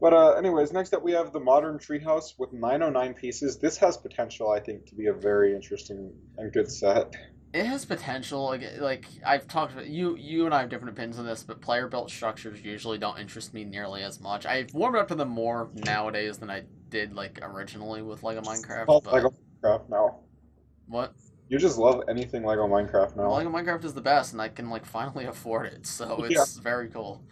But anyways, next up we have the modern treehouse with 909 pieces. This has potential, I think, to be a very interesting and good set. it has potential. Like I've talked about you and I have different opinions on this, but player built structures usually don't interest me nearly as much. I've warmed up to them more nowadays than I did like originally with Lego Minecraft. Love But Lego Minecraft now. what You just love anything Lego Minecraft now. Lego Minecraft is the best, and I can like finally afford it, so Yeah. it's very cool.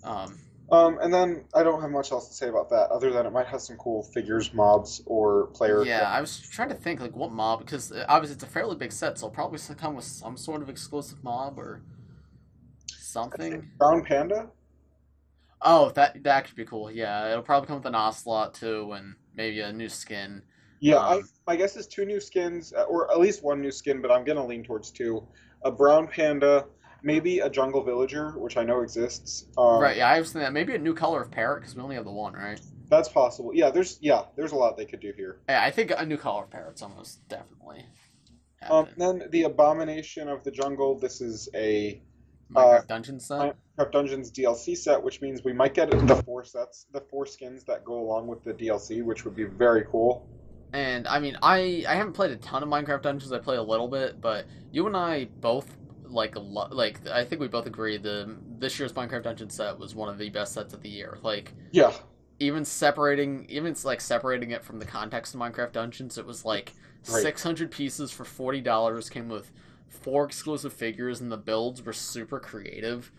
Um, And then I don't have much else to say about that, other than it might have some cool figures, mobs, or player. yeah, I was trying to think like what mob because obviously it's a fairly big set, so it'll probably come with some sort of exclusive mob or something. Brown Panda? Oh, that could be cool. Yeah, it'll probably come with an ocelot too, and maybe a new skin. Yeah, Um, my guess is two new skins, or at least one new skin, but I'm gonna lean towards two. A brown panda, maybe a jungle villager, which I know exists. right. Yeah, I was thinking that maybe a new color of parrot because we only have the one, right? That's possible. There's a lot they could do here. Yeah, I think a new color of parrot's almost definitely happening. Then the Abomination of the Jungle. This is a uh, Minecraft Dungeon set. Minecraft Dungeons DLC set, which means we might get the four skins that go along with the DLC, which would be very cool. And I mean, I haven't played a ton of Minecraft Dungeons. I play a little bit, but you and I both like I think we both agree the this year's Minecraft Dungeon set was one of the best sets of the year. Like Yeah, even like separating it from the context of Minecraft Dungeons, it was like right. 600 pieces for $40. Came with 4 exclusive figures, and the builds were super creative.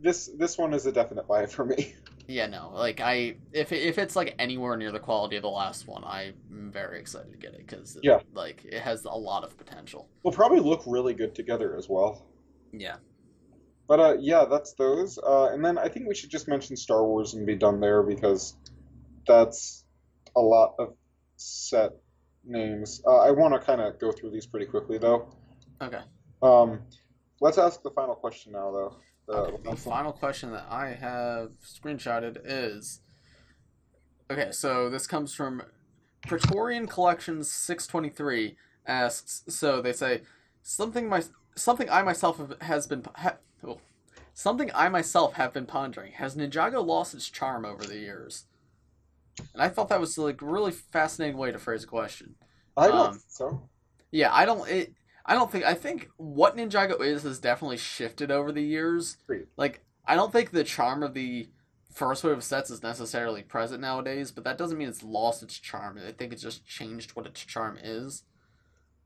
This one is a definite buy for me. Yeah, no, like if it's like anywhere near the quality of the last one, I'm very excited to get it because Yeah, like it has a lot of potential. will probably look really good together as well. Yeah. But yeah, that's those. And then I think we should just mention Star Wars and be done there because that's a lot of set names. I want to kind of go through these pretty quickly though. Okay. Um, let's ask the final question now though. Okay. The The last one. final question that I have screenshotted is okay. So this comes from Praetorian Collections 623 asks. So they say something my something I myself has been oh, something I myself have been pondering. Has Ninjago lost its charm over the years? And I thought that was like a really fascinating way to phrase a question. I don't Um, think so. yeah, I don't think. I think what Ninjago is has definitely shifted over the years. Agreed. Like, I don't think the charm of the first wave of sets is necessarily present nowadays, but that doesn't mean it's lost its charm. I think it's just changed what its charm is.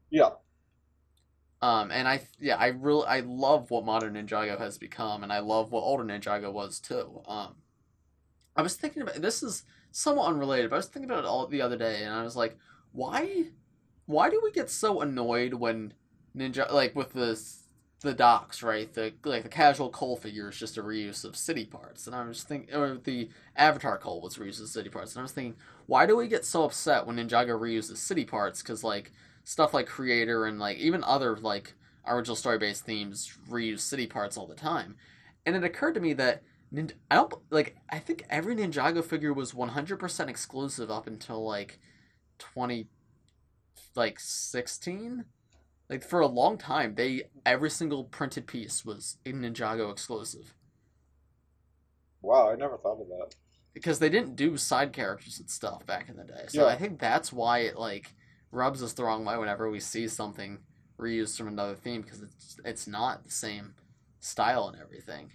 Yeah, And I love what modern Ninjago has become, and I love what older Ninjago was too. I was thinking about this is somewhat unrelated, but I was thinking about it all the other day, and I was like, why, why do we get so annoyed when Ninja like with the docks, right? The casual coal figure is just a reuse of city parts, and I was thinking, or the Avatar coal was reused as city parts, and I was thinking, why do we get so upset when Ninjago reuses city parts? Because like stuff like Creator and like even other like original story based themes reuse city parts all the time, and it occurred to me that I don't like. I think every Ninjago figure was 100% exclusive up until like 20 like 16. Like for a long time, they every single printed piece was a Ninjago exclusive. wow, I never thought of that. because they didn't do side characters and stuff back in the day. So Yeah, I think that's why it like rubs us the wrong way whenever we see something reused from another theme because it's not the same style and everything.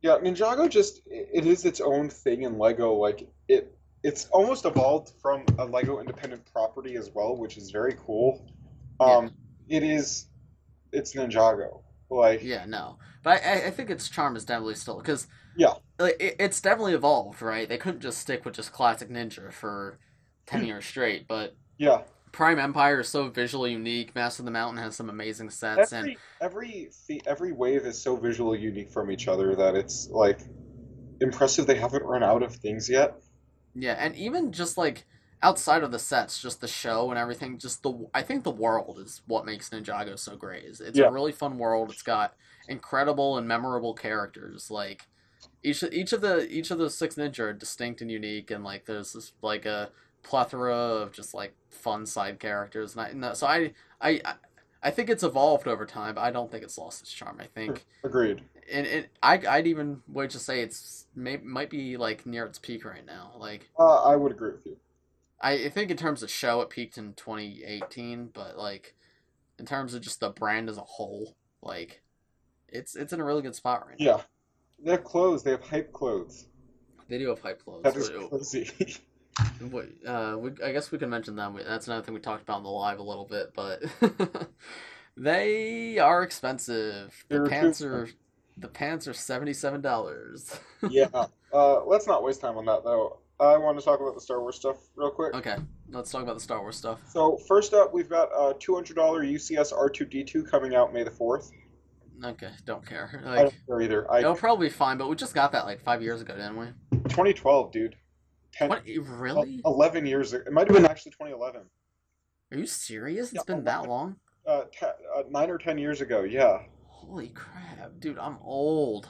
yeah. Ninjago just it is its own thing in Lego. Like it's almost evolved from a Lego independent property as well, which is very cool. Yeah, Um, it is it's Ninjago. Like yeah, no, but I think its charm is definitely still because yeah, like it's definitely evolved, right? They couldn't just stick with just classic ninja for 10 years straight, but yeah. Prime Empire is so visually unique. Master of the Mountain has some amazing sets, and Every wave is so visually unique from each other that it's like impressive they haven't run out of things yet. yeah, and even just like outside of the sets, just the show and everything, just the I think the world is what makes Ninjago so great. It's a Yeah, really fun world. It's got incredible and memorable characters. Like each of the six ninja are distinct and unique, and like there's this like a plethora of just like fun side characters. So I think it's evolved over time, but I don't think it's lost its charm. I think agreed. and I'd even wait to say might be like near its peak right now. Like I would agree with you. I think in terms of show, it peaked in 2018, but like in terms of just the brand as a whole, like it's in a really good spot right now. Yeah, they have clothes. They have hype clothes. They do have hype That clothes. is crazy. I guess we can mention them. That's another thing we talked about in the live a little bit, but they are expensive. The They're too pants are expensive. the pants are $77. Yeah. Let's not waste time on that though. I want to talk about the Star Wars stuff real quick. Okay, let's talk about the Star Wars stuff. So first up, we've got $200 UCS R2D2 coming out May the 4th. Okay, don't care. I don't Like care either. it'll probably be fine, but we just got that like 5 years ago, didn't we? 2012, dude. 10, What? Really? 11 years ago. It might have been actually 2011. Are you serious? Yeah, It's been that long? 9 or 10 years ago. Yeah. Holy crap, dude! I'm old.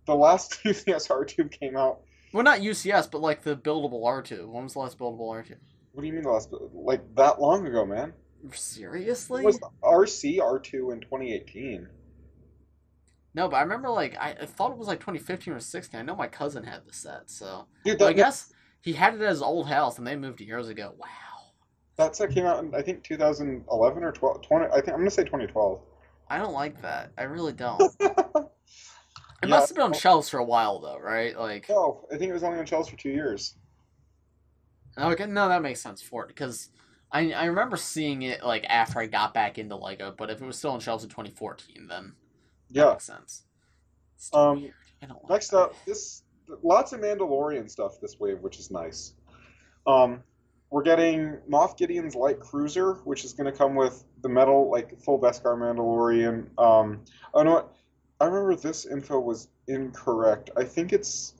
The last UCS R2 came out. Well, not UCS, but like the buildable R2. When was the last buildable R2? What do you mean the last? Like that long ago, man? It was Seriously? the RC R2 in 2018. No, but I remember like I thought it was like 2015 or 16. I know my cousin had the set, so Dude, but I guess he had it at his old house and they moved years ago. Wow. that set came out in I think 2011 or 12, 20. I think I'm gonna say 2012. I don't like that. I really don't. It Yeah. must have been on shelves for a while though, right? Like Oh, I think it was only on shelves for 2 years. okay, no, that makes sense for it because I remember seeing it like after I got back into Lego, but if it was still on shelves in 2014, then that Yeah. makes sense. It's too Um. weird. I don't like Next that. up, this lots of Mandalorian stuff this wave, which is nice. Um. We're getting Moff Gideon's light cruiser, which is going to come with the metal, like full Beskar Mandalorian. Oh no, I remember this info was incorrect. I think it's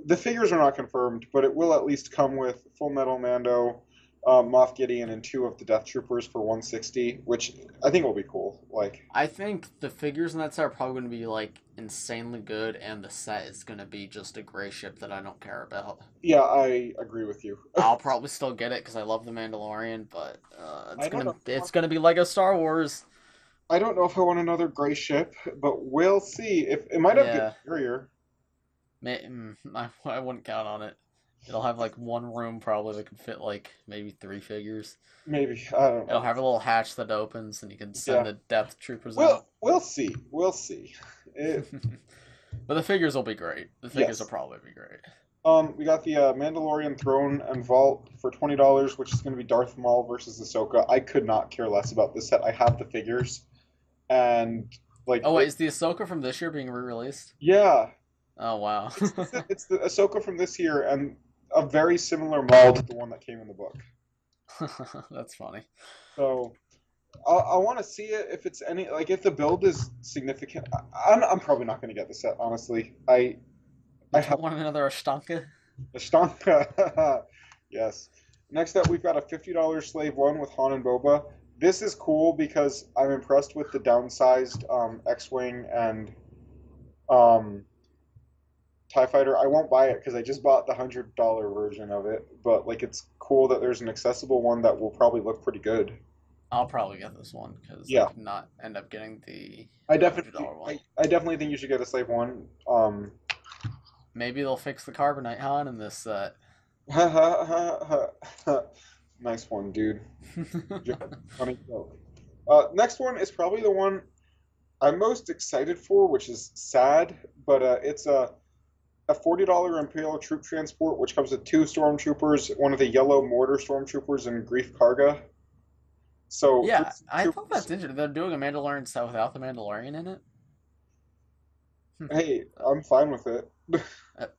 the figures are not confirmed, but it will at least come with Full Metal Mando, Moff Gideon, and two of the Death Troopers for 160, which I think will be cool. Like, I think the figures in that set are probably going to be like insanely good, and the set is going to be just a gray ship that I don't care about. yeah, I agree with you. I'll probably still get it because I love the Mandalorian, but I don't know. it's gonna be Lego Star Wars. I don't know if I want another gray ship, but we'll see. If it might have good Yeah, interior, I wouldn't count on it. It'll have like one room probably that can fit like maybe three figures. maybe I don't It'll know. have a little hatch that opens, and you can send Yeah, the Death Troopers out. we'll see. We'll see. It, But the figures will be great. The figures will yes. probably be great. We got the Mandalorian throne and vault for $20, which is going to be Darth Maul versus Ahsoka. I could not care less about this set. I have the figures, and like, Oh wait, is the Ahsoka from this year being re-released? yeah, Oh wow. it's the Ahsoka from this year, and a very similar mold to the one that came in the book. That's funny. So I want to see it if it's any like if the build is significant. I'm probably not going to get the set honestly. I You don't have want another Ashtanka? a Stonka. Yes. Next up, we've got a $50 Slave One with Han and Boba. This is cool because I'm impressed with the downsized X-wing and um, Tie Fighter. I won't buy it because I just bought the $100 version of it. But like, it's cool that there's an accessible one that will probably look pretty good. I'll probably get this one because I Yeah, did not end up getting the I $100 definitely, one. I definitely think you should get a Slave One. Maybe they'll fix the Carbonite Han in this set. Ha ha ha ha. Nice one, dude. Funny joke. Next one is probably the one I'm most excited for, which is sad, but it's a $40 Imperial troop transport, which comes with two stormtroopers, one of the yellow mortar stormtroopers, and Grief Karga. So Yeah, these I thought troopers, that's interesting. They're doing a Mandalorian set without the Mandalorian in it. hey, I'm fine with it.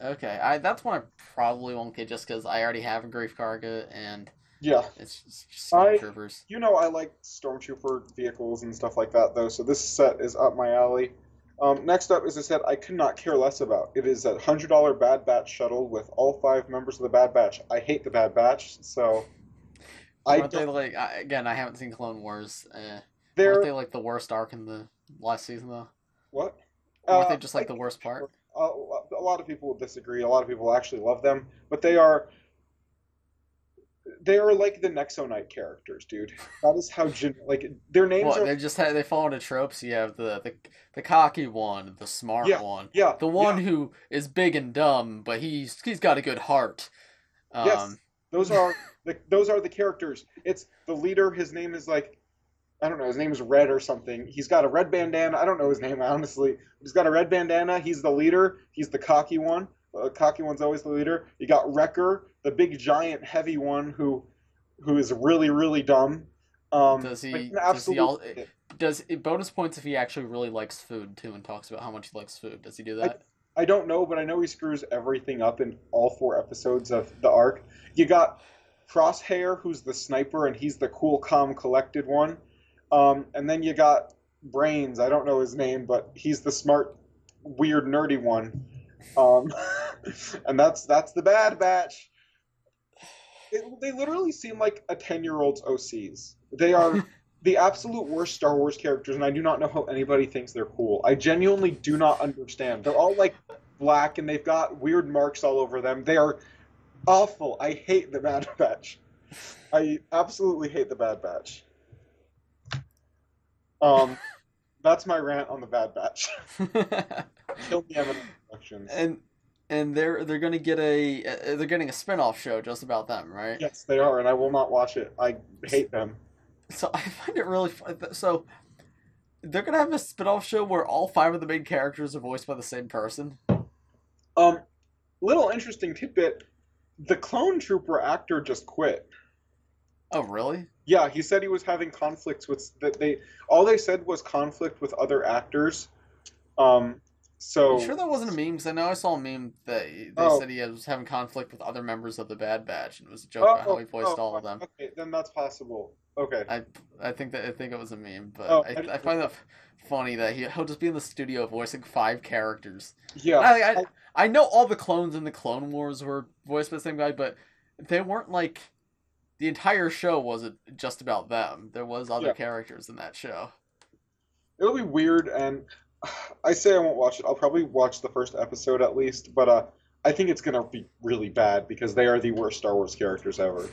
Okay, I that's one I probably won't get just because I already have a Grief Karga and Yeah, it's just I, stormtroopers. I like stormtrooper vehicles and stuff like that, though. So this set is up my alley. Next up is a set I could not care less about. It is a $100 Bad Batch shuttle with all five members of the Bad Batch. I hate the Bad Batch, so I Weren't they don't. like again? I haven't seen Clone Wars. Weren't They're they like the worst arc in the last season though? what? Weren't they just I like the worst part? a lot of people will disagree. A lot of people actually love them, but they are like the Nexonite characters, dude. That is how like their names What are. they fall into tropes. You have the cocky one, the smart Yeah, one, yeah, the one yeah. who is big and dumb, but he's got a good heart. Yes, Um, those are the characters. It's the leader. His name is like I don't know. His name is Red or something. He's got a red bandana. I don't know his name honestly. He's got a red bandana. He's the leader. He's the cocky one. The cocky one's always the leader. You got Wrecker, the big giant heavy one who is really really dumb. does Like he an does he absolute. all does it bonus points if he actually really likes food too and talks about how much he likes food? Does he do I that? I don't know, but I know he screws everything up in all four episodes of the arc. You got Crosshair, who's the sniper, and he's the cool, calm, collected one. And then you got Brains. I don't know his name, but he's the smart, weird, nerdy one. Um, and that's the Bad Batch. They literally seem like a 10-year-old's OCs. They are the absolute worst Star Wars characters, and I do not know how anybody thinks they're cool. I genuinely do not understand. They're all like black, and they've got weird marks all over them. They are awful. I hate the Bad Batch. I absolutely hate the Bad Batch. Um, that's my rant on the Bad Batch. Kill me, Eminent Productions. and they're gonna get they're getting a spin-off show just about them, right? Yes, they are, and I will not watch it. I hate them. So I find it really fun. So they're gonna have a spin-off show where all five of the main characters are voiced by the same person. Um, Little interesting tidbit: the clone trooper actor just quit. Oh, really? Yeah, he said he was having conflicts with that they all they said was conflict with other actors. Um, You so sure that wasn't a meme? Because I know I saw a meme that they oh said he was having conflict with other members of the Bad Batch, and it was a joke about how he voiced all of them. okay, then that's possible. Okay. I I think it was a meme, but Oh, I find that funny that he'll just be in the studio voicing five characters. yeah. I know all the clones in the Clone Wars were voiced by the same guy, but they weren't like the entire show wasn't just about them. There was other Yeah. characters in that show. It'll be weird, and I say I won't watch it. I'll probably watch the first episode at least, but I think it's gonna be really bad because they are the worst Star Wars characters ever.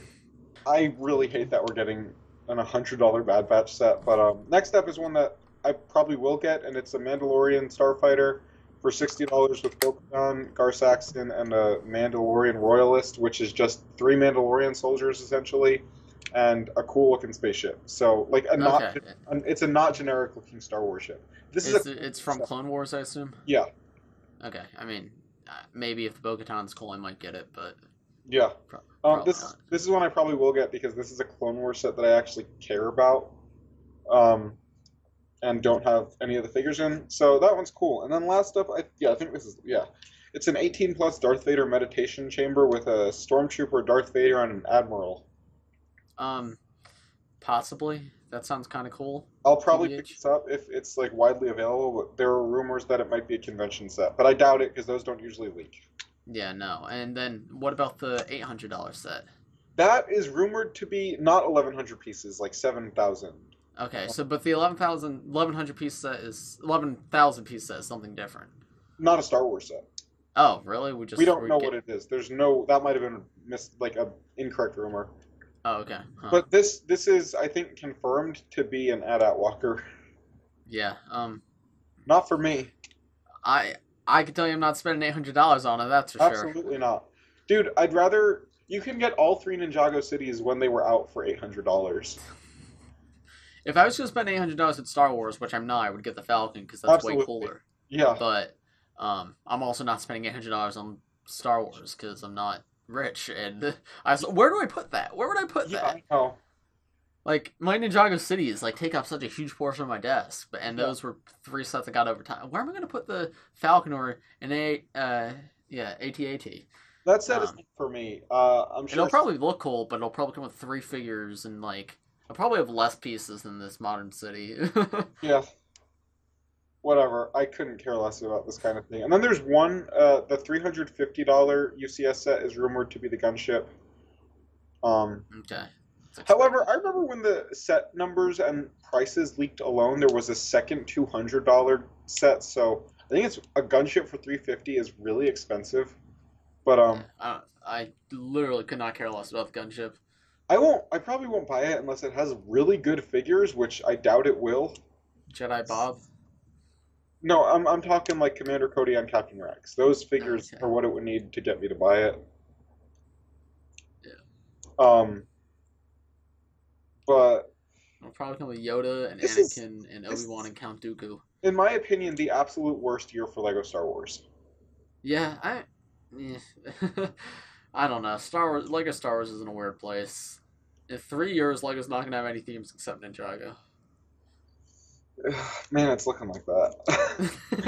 I really hate that we're getting an $100 Bad Batch set, but next up is one that I probably will get, and it's a Mandalorian Starfighter for $60 with Bo-Katan, Gar Saxon, and a Mandalorian Royalist, which is just three Mandalorian soldiers essentially, and a cool looking spaceship. So like Okay, it's a not generic looking Star Wars ship. This is it's from Clone Wars, I assume. yeah, Okay, I mean, maybe if the Bo-Katan's cool, I might get it, but yeah. probably This not. this is one I probably will get because this is a Clone Wars set that I actually care about, um, and don't have any of the figures in. So that one's cool. And then last up, I think this is it's an 18 plus Darth Vader meditation chamber with a stormtrooper, Darth Vader, and an admiral. Um, Possibly. That sounds kind of cool. I'll probably pick TBH. this up if it's like widely available. But there are rumors that it might be a convention set, but I doubt it because those don't usually leak. Yeah, no. And then what about the $800 set? That is rumored to be not 1,100 pieces, like 7,000. Okay, so but the 1100 piece set is 11,000 piece set is something different. Not a Star Wars set. Oh, really? We don't know what it is. There's no that might have been like a incorrect rumor. Oh, okay. Huh. But this is I think confirmed to be an AT-AT Walker. Yeah. Not for me. I I can tell you I'm not spending $800 on it, that's for sure. Absolutely not. Dude, I'd rather you can get all three Ninjago cities when they were out for $800. If I was going to spend $800 at Star Wars, which I'm not, I would get the Falcon because that's way Absolutely. cooler. Yeah. But I'm also not spending $800 on Star Wars because I'm not rich. And where do I put that? Where would I put Yeah, that? I know. Like my Ninjago cities, like take up such a huge portion of my desk, and Yeah. those were 3 sets I got over time. Where am I going to put the Falcon or an AT-AT? That set is Um, not for me. I'm It'll sure. probably look cool, but it'll probably come with 3 figures and like I'll probably have less pieces than this modern city. Yeah. Whatever. I couldn't care less about this kind of thing. And then there's one. The $350 UCS set is rumored to be the gunship. Okay, it's However, expected. I remember when the set numbers and prices leaked alone, there was a second $200 set. So I think it's a gunship for 350 is really expensive. But Yeah, I literally could not care less about the gunship. I won't. I probably won't buy it unless it has really good figures, which I doubt it will. Jedi Bob. No, I'm talking like Commander Cody on Captain Rex. Those figures Okay, are what it would need to get me to buy it. yeah. Um, but It'll probably come with Yoda and this is Anakin and this Obi-Wan is, and Count Dooku. in my opinion, the absolute worst year for Lego Star Wars. Yeah, yeah. I don't know. Lego Star Wars is in a weird place. In 3 years, Lego's not gonna have any themes except Ninjago. Man, it's looking like that.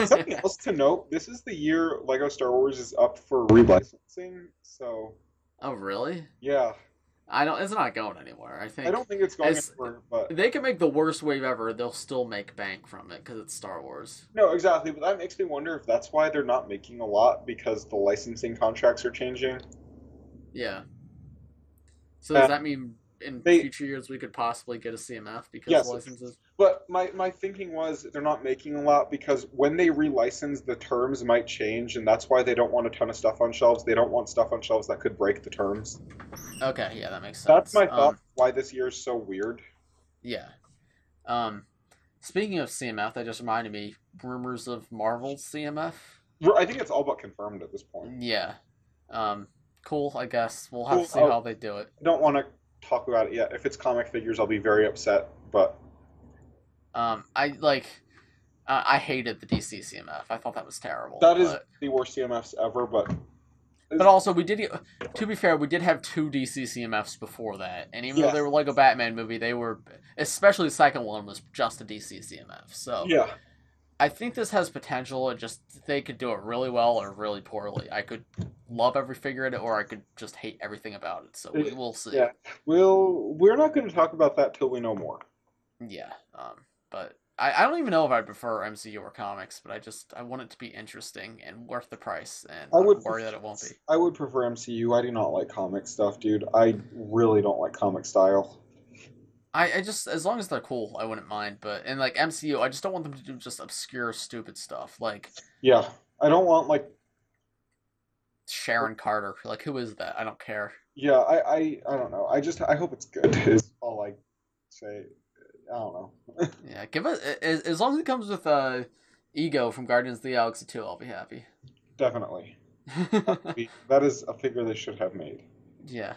Something else to note: this is the year Lego Star Wars is up for relicensing. So Oh, really? yeah, I don't. It's not going anywhere. I I think don't think it's going as anywhere. But they can make the worst wave ever, they'll still make bank from it because it's Star Wars. no, exactly. But that makes me wonder if that's why they're not making a lot because the licensing contracts are changing. Yeah. So does Uh, that mean in they future years we could possibly get a CMF because the Yes, licenses? but my thinking was they're not making a lot because when they relicense, the terms might change, and that's why they don't want a ton of stuff on shelves. They don't want stuff on shelves that could break the terms. Okay, yeah, that makes That's sense. my thought why this year is so weird. Yeah. Um, Speaking of CMF, that just reminded me rumors of Marvel's CMF. I think it's all but confirmed at this point. Yeah. Um, cool. I guess we'll have Cool. to see how they do it. I don't want to talk about it yet. If it's comic figures, I'll be very upset. But I like. I hated the DC CMF. I thought that was terrible. that is the worst CMFs ever. But also, we did. To be fair, we did have 2 DC CMFs before that, and even though they yes, were like a Batman movie, they were, especially the second one, was just a DC CMF. So yeah, I think this has potential. It just they could do it really well or really poorly. I could love every figure in it, or I could just hate everything about it. So we will see. yeah. We're not going to talk about that till we know more. Yeah. But I don't even know if I'd prefer MCU or comics, but I want it to be interesting and worth the price, and I I'm would worried that it won't be. I would prefer MCU. I do not like comic stuff, dude. I really don't like comic style. I just as long as they're cool, I wouldn't mind. But in like MCU, I just don't want them to do just obscure, stupid stuff like Yeah, I don't want like Sharon Carter. Like who is that? I don't care. yeah, I don't know. I hope it's good is all I say. I don't know. Yeah, give it as long as it comes with Ego from Guardians of the Galaxy 2, I'll be happy. Definitely. That is a figure they should have made. Yeah.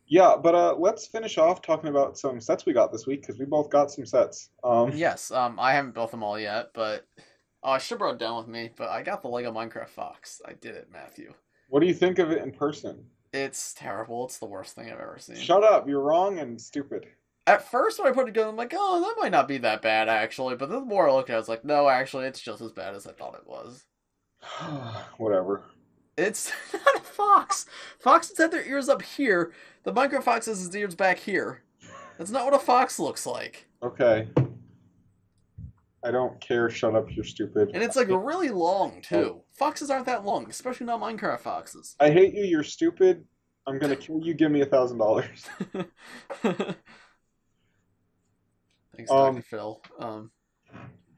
Yeah, but let's finish off talking about some sets we got this week because we both got some sets. Yes. I haven't built them all yet, but I should have brought it down with me. But I got the Lego Minecraft Fox. I did it, Matthew. What do you think of it in person? It's terrible. It's the worst thing I've ever seen. Shut up, you're wrong and stupid. At first, when I put it together, I'm like, oh, that might not be that bad, actually. But then the more I looked at it, I was like, no, actually, it's just as bad as I thought it was. Whatever. It's not a fox. Foxes have their ears up here. The Minecraft Fox has his ears back here. That's not what a fox looks like. Okay. I don't care. Shut up, you're stupid. And it's like really long, too. Foxes aren't that long, especially not Minecraft foxes. I hate you, you're stupid. I'm gonna kill you, give me $1,000. Thanks, Dr. Phil.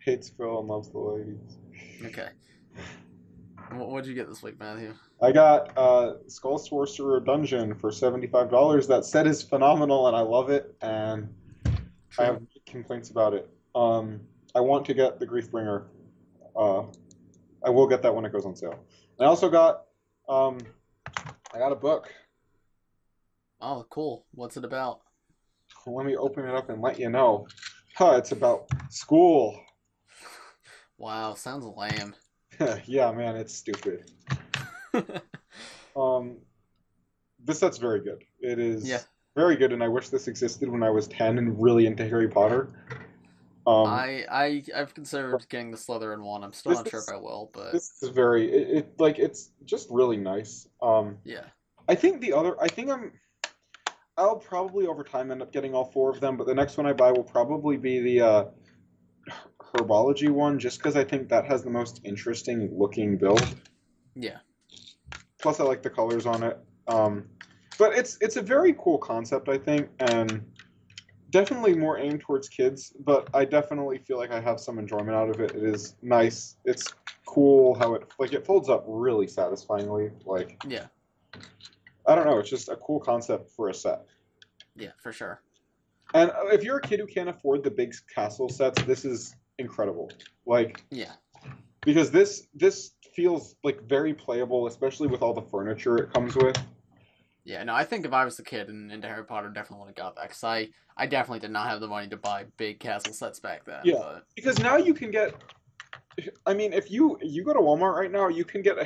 Hates Phil and loves the ladies. Okay. What'd you get this week, Matthew? I got Skull Sorcerer Dungeon for $75. That set is phenomenal and I love it, and I have complaints about it. I want to get the Griefbringer. I will get that when it goes on sale. I also got I got a book. Oh, cool. What's it about? Let me open it up and let you know. It's about school. Wow, sounds lame. Yeah, man, it's stupid. Um, this set's very good. It Yeah, is very good, and I wish this existed when I was 10 and really into Harry Potter. Um, I've considered getting the Slytherin one. I'm still this not sure if is I will, but this is very it like it's just really nice. yeah, I think I'll probably over time end up getting all four of them, but the next one I buy will probably be the herbology one, just because I think that has the most interesting looking build. yeah, Plus, I like the colors on it. But it's a very cool concept, I think, and definitely more aimed towards kids. But I definitely feel like I have some enjoyment out of it. It is nice. It's cool how it folds up really satisfyingly. Like yeah, I don't know, it's just a cool concept for a set. yeah, for sure. And if you're a kid who can't afford the big castle sets, this is incredible. Like Yeah, because this feels like very playable, especially with all the furniture it comes with. yeah. No, I think if I was a kid and into Harry Potter, definitely would have got that because I definitely did not have the money to buy big castle sets back then. Yeah, But because now you can get. I mean, if you go to Walmart right now, you can get a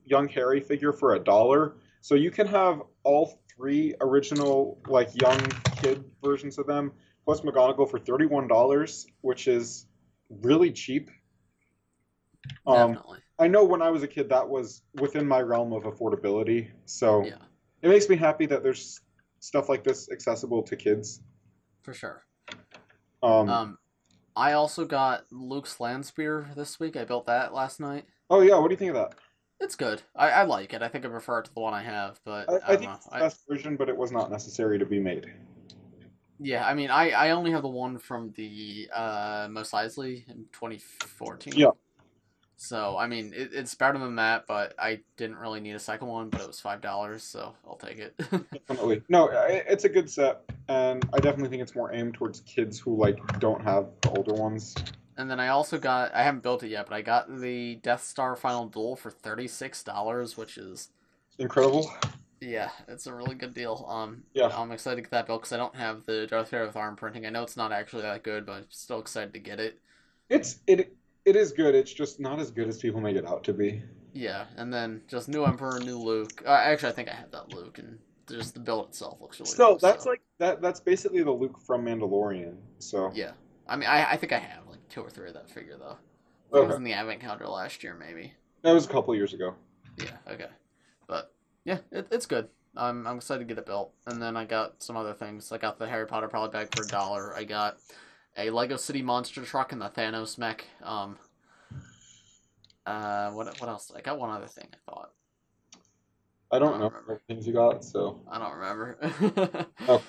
young Harry figure for $1. So you can have all three original like young kid versions of them plus McGonagall for $31, which is really cheap. Um, definitely, I know when I was a kid that was within my realm of affordability, so yeah, it makes me happy that there's stuff like this accessible to kids. for sure. Um, Um, I also got Luke's land spear this week. I built that last night. oh yeah, what do you think of that? It's good. I like it. I think I prefer it to the one I have, but I I don't think know. it's the best version, but it was not necessary to be made. Yeah, I mean, I only have the one from the Mos Eisley in 2014. Yeah, So I mean, it's better than that, but I didn't really need a second one. But it was $5, so I'll take it. definitely. No, it's a good set, and I definitely think it's more aimed towards kids who like don't have the older ones. And then I also got, I haven't built it yet, but I got the Death Star Final Duel for $36, which is, Incredible. yeah, it's a really good deal. Yeah, I'm excited to get that built because I don't have the Darth Vader with arm printing. I know it's not actually that good, but I'm still excited to get it. it is good. It's just not as good as people make it out to be. Yeah, and then just new Emperor, new Luke. Actually, I think I have that Luke, and just the build itself looks really Still, cool. that's So like that. That's basically the Luke from Mandalorian. So yeah, I mean, I think I have like two or three of that figure though. I think it was okay, in the Advent calendar last year, maybe. that was a couple years ago. Yeah, okay, but yeah, it's good. I'm excited to get it built, and then I got some other things. I got the Harry Potter Probably bag for $1. I got a Lego City monster truck and the Thanos mech. What else? I got one other thing. I thought I I don't don't know remember. what things you got. So I don't remember. okay,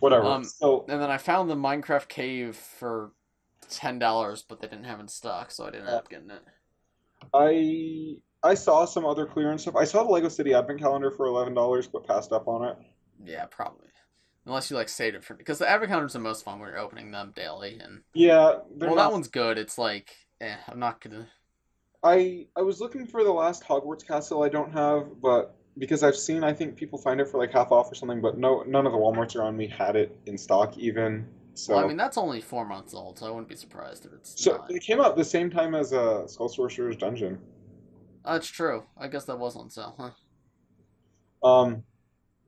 whatever. um, So and then I found the Minecraft cave for $10, but they didn't have it in stock, so I didn't end uh, up getting it. I saw some other clearance stuff. I saw the Lego City Advent Calendar for $11, but passed up on it. Yeah, probably. Unless you like saved it for because the Advent calendar is the most fun when you're opening them daily, and Yeah, they're well, that not. one's good. It's like, I'm not gonna. I was looking for the last Hogwarts castle I don't have, but because I've seen I think people find it for like half off or something, but no none of the Walmarts around me had it in stock even. Well, I So mean that's only 4 months old, so I wouldn't be surprised if it's so not. it came out the same time as Skull Sorcerer's Dungeon. That's true. I guess that was on sale, huh? Um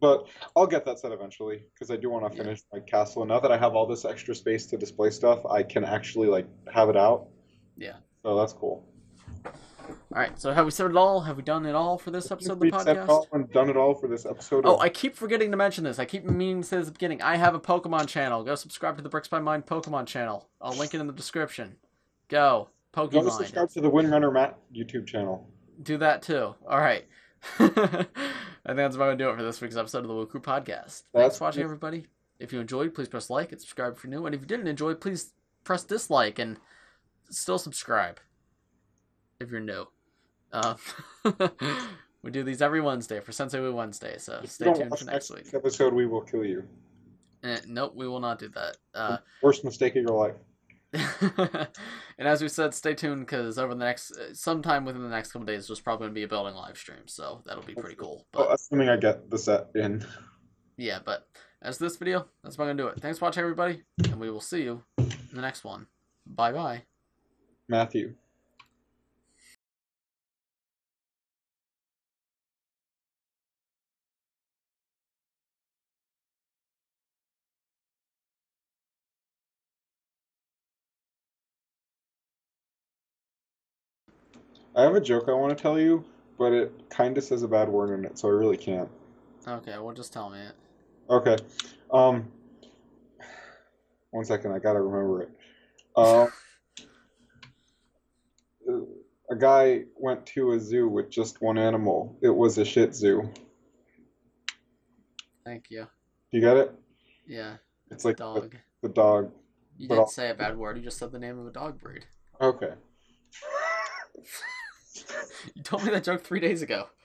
but I'll get that set eventually because I do want to Yeah, finish my castle. And now that I have all this extra space to display stuff, I can actually like have it out. yeah. So that's cool. All right. So have we said it all? Have we done it all for this I think episode of the we've said it all podcast? and done it all for this episode Oh, of I keep forgetting to mention this. I keep meaning to say this at the beginning. I have a Pokemon channel. Go subscribe to the Bricks by Mind Pokemon channel. I'll link it in the description. Go Go Pokemon. subscribe to the Windrunner Matt YouTube channel. Do that too. All right. I think that's about to do it for this week's episode of the Woo Crew Podcast. Thanks That's for watching, everybody. If you enjoyed, please press like and subscribe if you're new. And if you didn't enjoy, please press dislike and still subscribe if you're new. Uh, we do these every Wednesday for Sensei Woo Wednesday, so If you stay don't tuned watch for next week. next episode, we will kill you. Nope, we will not do that. Worst mistake of your life. And as we said, stay tuned because over the next, sometime within the next couple days, there's probably going to be a building live stream. So that'll be pretty cool. Well, But assuming I get the set in. yeah, but as this video, that's about going to do it. Thanks for watching, everybody. And we will see you in the next one. Bye bye. Matthew. I have a joke I want to tell you, but it kind of says a bad word in it, so I really can't. Okay, well, just tell me it. Okay. Um, 1 second, I gotta remember it. Um, a guy went to a zoo with just one animal. It was a Shih Tzu. Thank you. You get it? Yeah, It's like dog. the dog. You But didn't say a bad word. You just said the name of a dog breed. okay. You told me that joke 3 days ago.